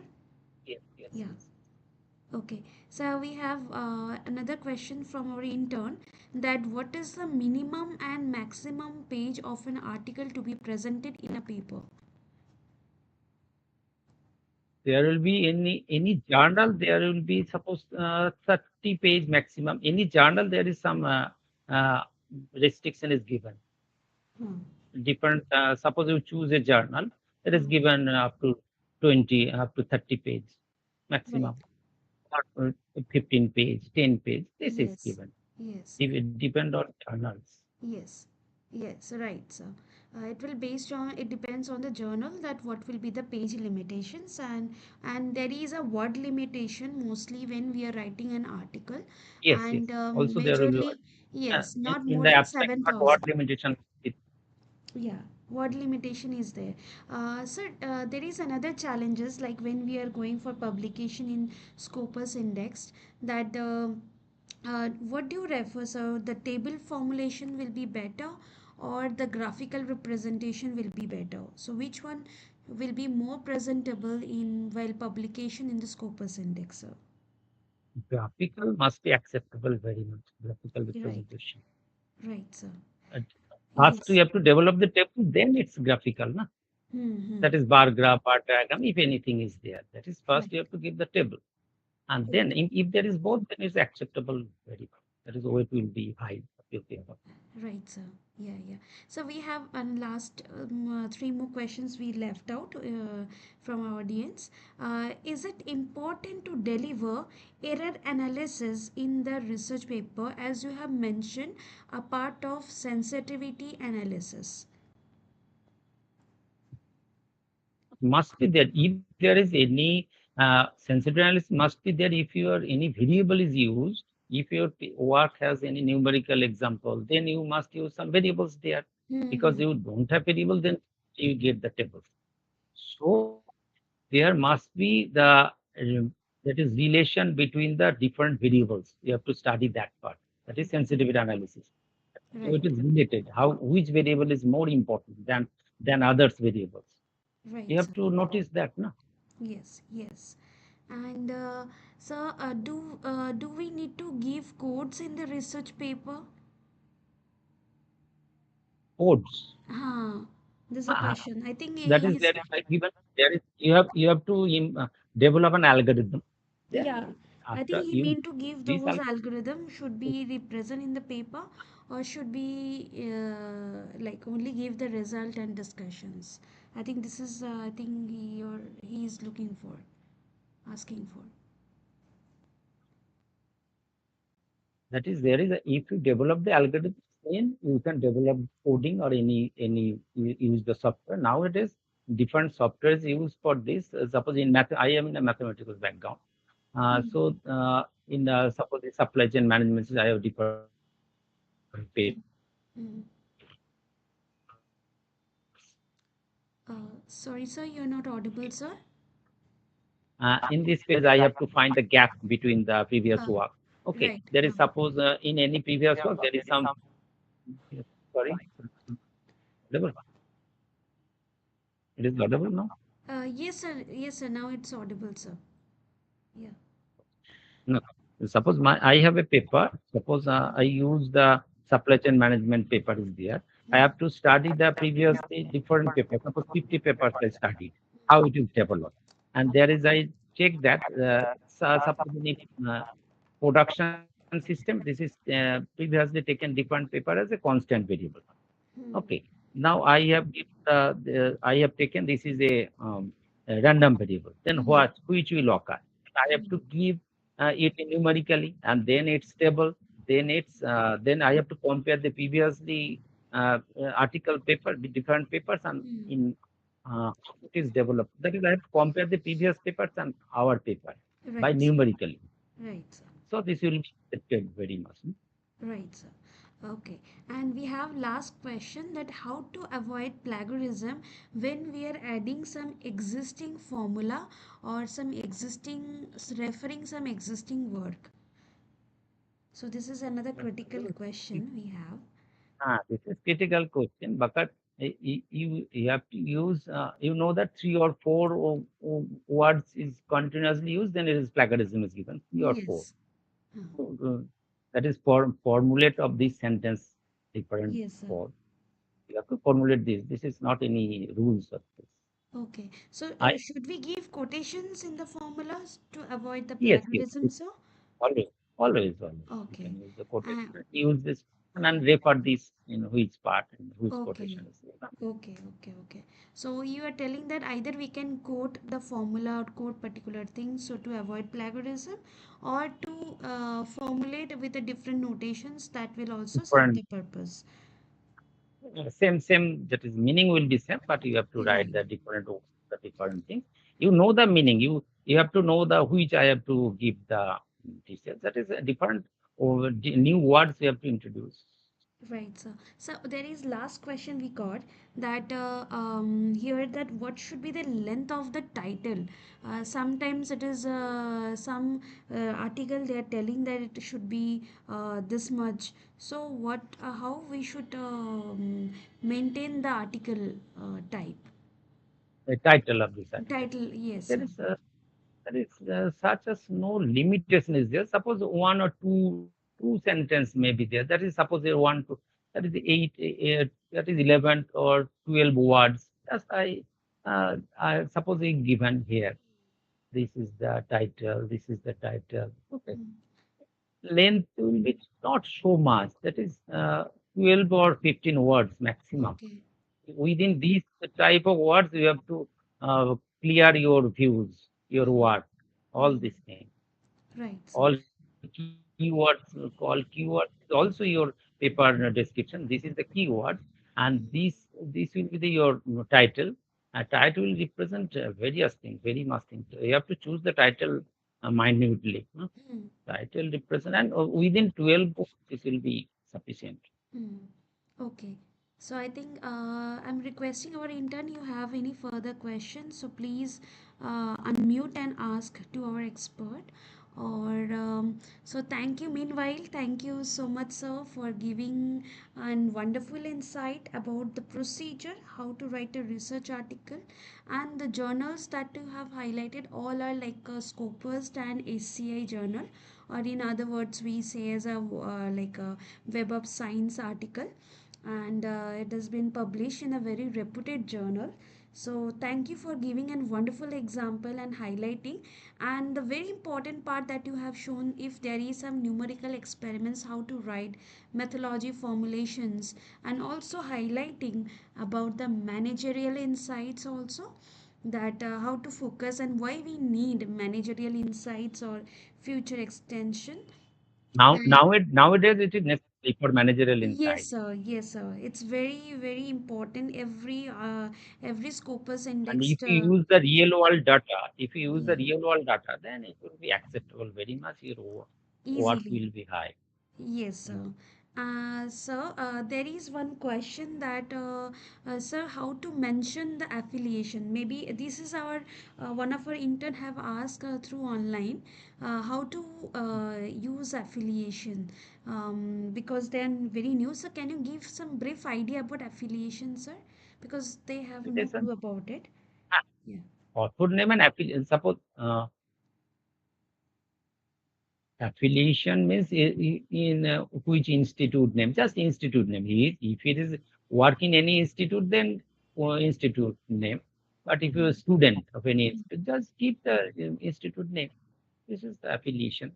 Yes, yes, Yeah. yes. Okay. So we have another question from our intern that what is the minimum and maximum page of an article to be presented in a paper? There will be any journal. There will be suppose 30 page maximum. Any journal there is some uh, restriction is given. Hmm. Different. Suppose you choose a journal, it is Hmm. given up to 20, up to 30 page Right. maximum, or 15 page, 10 page. This is Yes. given. Yes. It depend on journals. Yes, yes, right. So it will based on it depends on the journal that what will be the page limitations and there is a word limitation mostly when we are writing an article Yes, yes. and Also there will be majorly yes not in more the than abstract part word 7,000. limitation. Yeah, word limitation is there. Sir, there is another challenges like when we are going for publication in Scopus Index that what do you refer? So the table formulation will be better or the graphical representation will be better. So which one will be more presentable in while publication in the Scopus Index, sir? Graphical must be acceptable very much. Graphical Right, representation. right, sir. And first, you Yes. have to develop the table, then it's graphical. Na? Hmm, hmm. That is bar graph, bar diagram, if anything is there. That is first Right. you have to give the table. And then Right. if there is both, then it's acceptable very well. That is weight will be high. Okay. Right, sir. Yeah, yeah. So we have one last three more questions we left out from our audience. Is it important to deliver error analysis in the research paper, as you have mentioned, a part of sensitivity analysis? Must be there. If there is any sensitive analysis, must be there if your any variable is used. If your work has any numerical example, then you must use some variables there. Because Hmm. you don't have variable, then you get the tables. So there must be the that is relation between the different variables. You have to study that part. That is sensitivity analysis. So it Right, is related. How which variable is more important than others variables. You right, have sir. to notice that, no? Yes, yes. And sir, do we need to give codes in the research paper? Codes. Huh. There's a Uh, question. I think that is he's there is like given there is you have to develop an algorithm. yeah. Then I think after he you mean to give this those algorithm should be represent in the paper, or should be like only give the result and discussions. I think this is I think he is looking for, asking for. that is there is a, if you develop the algorithm, then you can develop coding or any use the software. Nowadays, different softwares used for this. Suppose in math, I am in a mathematical background. Hmm. So in suppose the supply chain management, I have different paper. Hmm. Sorry, sir, you're not audible, sir. In this phase, I have to find the gap between the previous Uh, work. Okay, right. there is suppose in any previous work there is some. Sorry, audible. It is audible now. Yes, sir. Yes, sir. Now it's audible, sir. Yeah. No. Suppose I have a paper. Suppose I use the supply chain management paper is there. I Hmm. have to study the previous different paper. Suppose 50 papers I studied, how it is developed. And there is, I check that, suppose in production system, this is previously taken different paper as a constant variable. Hmm. Okay. Now I have I have taken this is a random variable. Then Hmm. which will occur? I have to give it numerically, and then it's stable. Then I have to compare the previously article paper with different papers and Hmm. in how it is developed. That is, I have to compare the previous papers and our paper by Right, sir. numerically. Right, sir. So this will be affected very much. Right, sir. Okay. And we have last question, that how to avoid plagiarism when we are adding some existing formula or some existing referring some existing work. So this is another critical question we have. This is critical question, because you have to use that three or four words is continuously used, then it is plagiarism is given three or four. Yes. Huh. So, that is for formulate of this sentence different Yes, sir. for. You have to formulate this. This is not any rules of this. Okay. So I should we give quotations in the formulas to avoid the Yes, yes, plagiarism, yes. sir? Always, always. You Okay. can use the quotation, Uh, use this and refer this in which part and which okay. quotation is given. Okay, okay, okay. So you are telling that either we can quote the formula or quote particular things so to avoid plagiarism, or to formulate with a different notations that will also serve Different. the purpose. Same, that is meaning will be same, but you have to write Right. the different the different things. You know the meaning. You have to know the which I have to give the details. That is a different or new words you have to introduce. Right, sir. So there is last question we got, that here, that what should be the length of the title? Sometimes it is some article they are telling that it should be this much. So what? How we should maintain the article type? The title of this article. Title, yes, There sir. is such as no limitation is there. Suppose one or two sentence may be there. That is suppose a one to that is eight, that is 11 or 12 words. That's I suppose given here. This is the title. This is the title. Okay. Mm. Length will be not so much. That is 12 or 15 words maximum. Okay. Within these type of words, you have to clear your views, your Mm. work, all Mm. these things. Right, sir. All keywords, called keywords, is also your paper description. This is the keyword, and this will be your title. A title will represent various things, very much things. You have to choose the title minutely. Mm. Title represent, and within 12 books, this will be sufficient. Mm. Okay. So I think I'm requesting our intern. You have any further questions? So please unmute and ask to our expert. Or so thank you. Meanwhile, thank you so much, sir, for giving an wonderful insight about the procedure, how to write a research article, and the journals that you have highlighted. All are like a Scopus and ACI journal, or in other words, we say as a like a Web of Science article, and it has been published in a very reputed journal. So thank you for giving a wonderful example and highlighting, and the very important part that you have shown, if there is some numerical experiments, how to write methodology formulations, and also highlighting about the managerial insights also, that how to focus and why we need managerial insights or future extension. And Nowadays, it is necessary for managerial yes, insight. sir. Yes, sir. It's very, very important. Every Scopus And if indexed. you use the real world data, if you use Yeah, the real world data, then it will be acceptable very much. Your work easily. will be high. Yes, Mm. sir. Sir, there is one question that, sir, how to mention the affiliation? Maybe this is our one of our intern have asked through online how to use affiliation, because they are very new. So, can you give some brief idea about affiliation, sir? Because they have no Affiliation, clue about it. ah, Yeah. author name and affiliation. Suppose affiliation means in which institute name, just institute name. If it is work in any institute, then institute name. But if you're a student of any Mm. institute, just keep the institute name. This is the affiliation.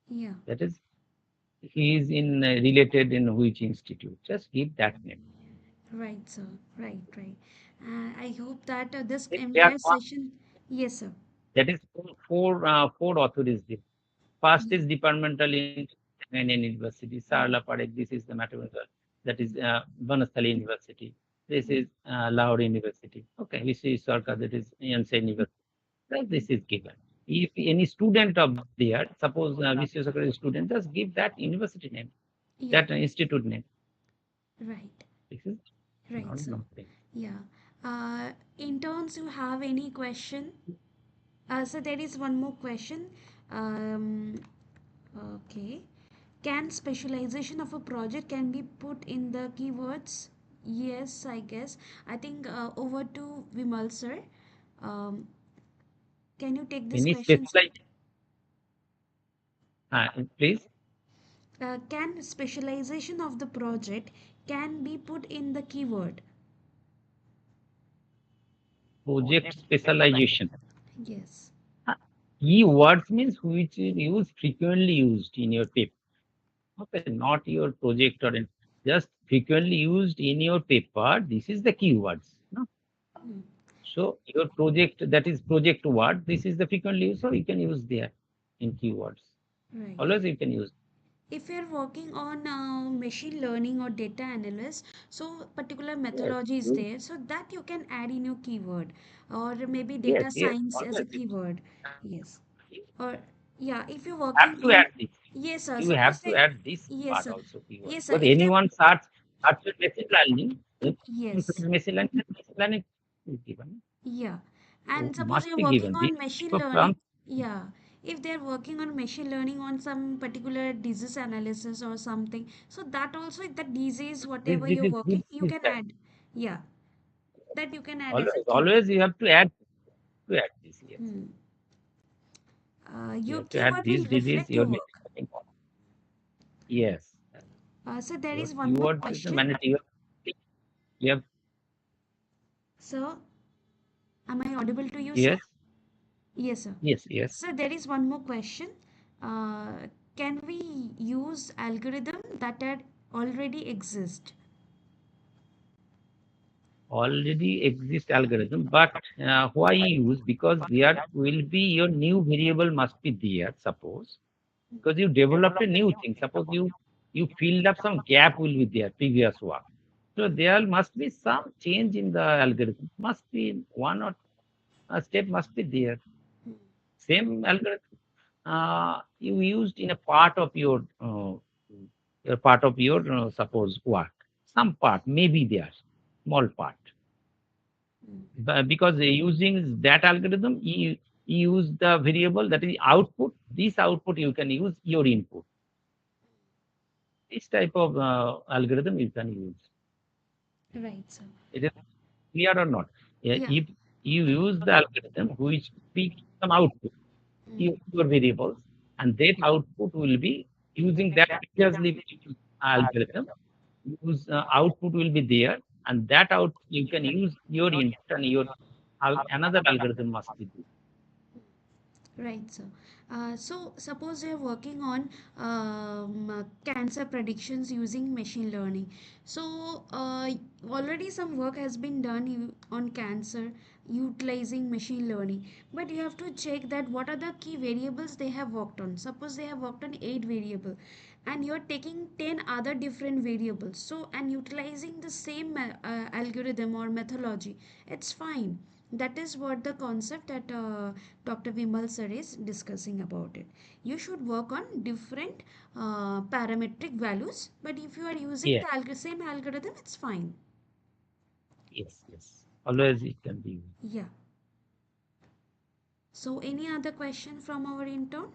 Yeah. That is, he is in related in which institute. Just keep that name. Right, sir. Right, right. I hope that this Then there are entire one, session. Yes, sir. that is four authorities. First Yeah. is departmental in Indian University, Mm. Sarla Padek. This is the mathematical. That is Banasthali University. This Mm. is Lahore University. Okay, this is Sarkar. That is Yansen University. Then this is given. If any student of there, suppose Vishwasakar is student, just give that university name, Yeah. that institute name. Right. This is Right, not sir. something. Yeah. Interns, you have any question? So there is one more question. Um, okay. Can specialization of a project can be put in the keywords? Yes, I guess. I think over to Vimal, sir. Um, can you take this Any question, sir? specialized, please, Can specialization of the project can be put in the keyword? project specialization. Yes. Keywords means which is used frequently used in your paper. Okay, not your project or just frequently used in your paper. This is the keywords. No? Mm. So your project, that is project word. This is the frequently used, so you can use there in keywords. Right. Always you can use. If you're working on machine learning or data analyst, so particular Yes, methodology is you, there, so that you can add in your keyword, or maybe yes, data yes. science as Always a keyword. Yes. you Or yeah, if you're have working to on. add this. Yes, sir. You have Suppose to they. add this Yes, part sir. also keyword. Yes, sir. Because If they're. anyone search with Yes. machine learning is given. Yeah. So And suppose must you're be working given. This on type machine of learning. terms, Yeah. If they're working on machine learning on some particular disease analysis or something, so that also, the disease, whatever this you're is working, you this can type. add. Yeah. That you can add as a keyword. Always you have to add this. Yes, Hmm. you Your have to add keyword this. will This is reflect your your machine work. learning. Yes, So there your is one more keyword is the question. mandatory. You have So, am I audible to you, sir? yes, Yes, sir. Yes, yes. So there is one more question. Uh, can we use algorithm that had already exist? Already exist algorithm, but why use? Because there will be your new variable must be there, suppose, because you developed a new thing. Suppose you filled up some gap will be there, previous work. So there must be some change in the algorithm. Must be one or a step must be there. Same algorithm you used in a part of your suppose work. Some part maybe there, small part. Because using that algorithm, you use the variable that is output. This output you can use your input. This type of algorithm you can use. Right, sir. It is clear or not? Yeah. If you use the algorithm which speak some output, your variables, and that output will be using that previously used algorithm. Use output will be there, and that output you can use your input and your another algorithm must be there. Right, sir. So, suppose you're working on cancer predictions using machine learning. So, already some work has been done on cancer utilizing machine learning. But you have to check that what are the key variables they have worked on. Suppose they have worked on 8 variable, and you're taking 10 other different variables. So, and utilizing the same algorithm or methodology, it's fine. That is what the concept that Dr. Vimal sir is discussing about it. You should work on different parametric values, but if you are using Yeah, the same algorithm, it's fine. yes, yes. Always it can be used. Yeah. So, any other question from our intern?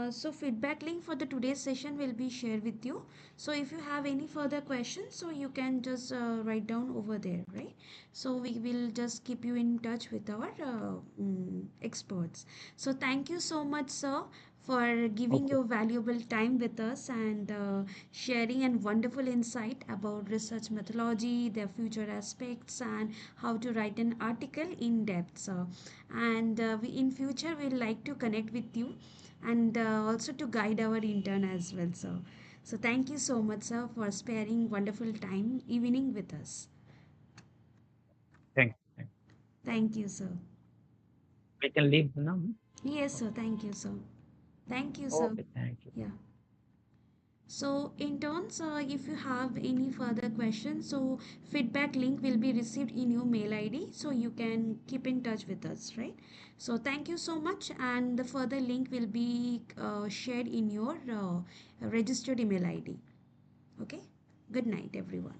So feedback link for the today's session will be shared with you. So if you have any further questions, so you can just write down over there, right? So we will just keep you in touch with our experts. So thank you so much, sir, for giving Okay, your valuable time with us and sharing and wonderful insight about research methodology, their future aspects, and how to write an article in depth, sir. And we in future we'll like to connect with you and also to guide our intern as well, sir. So thank you so much, sir, for sparing wonderful time evening with us. thank. Thank you, sir. We can leave now. Yes, sir. Thank you, sir. Thank you, sir. Okay, thank you. Yeah. So, interns, if you have any further questions, so feedback link will be received in your mail ID, so you can keep in touch with us, right? So, thank you so much, and the further link will be shared in your registered email ID. Okay. Good night, everyone.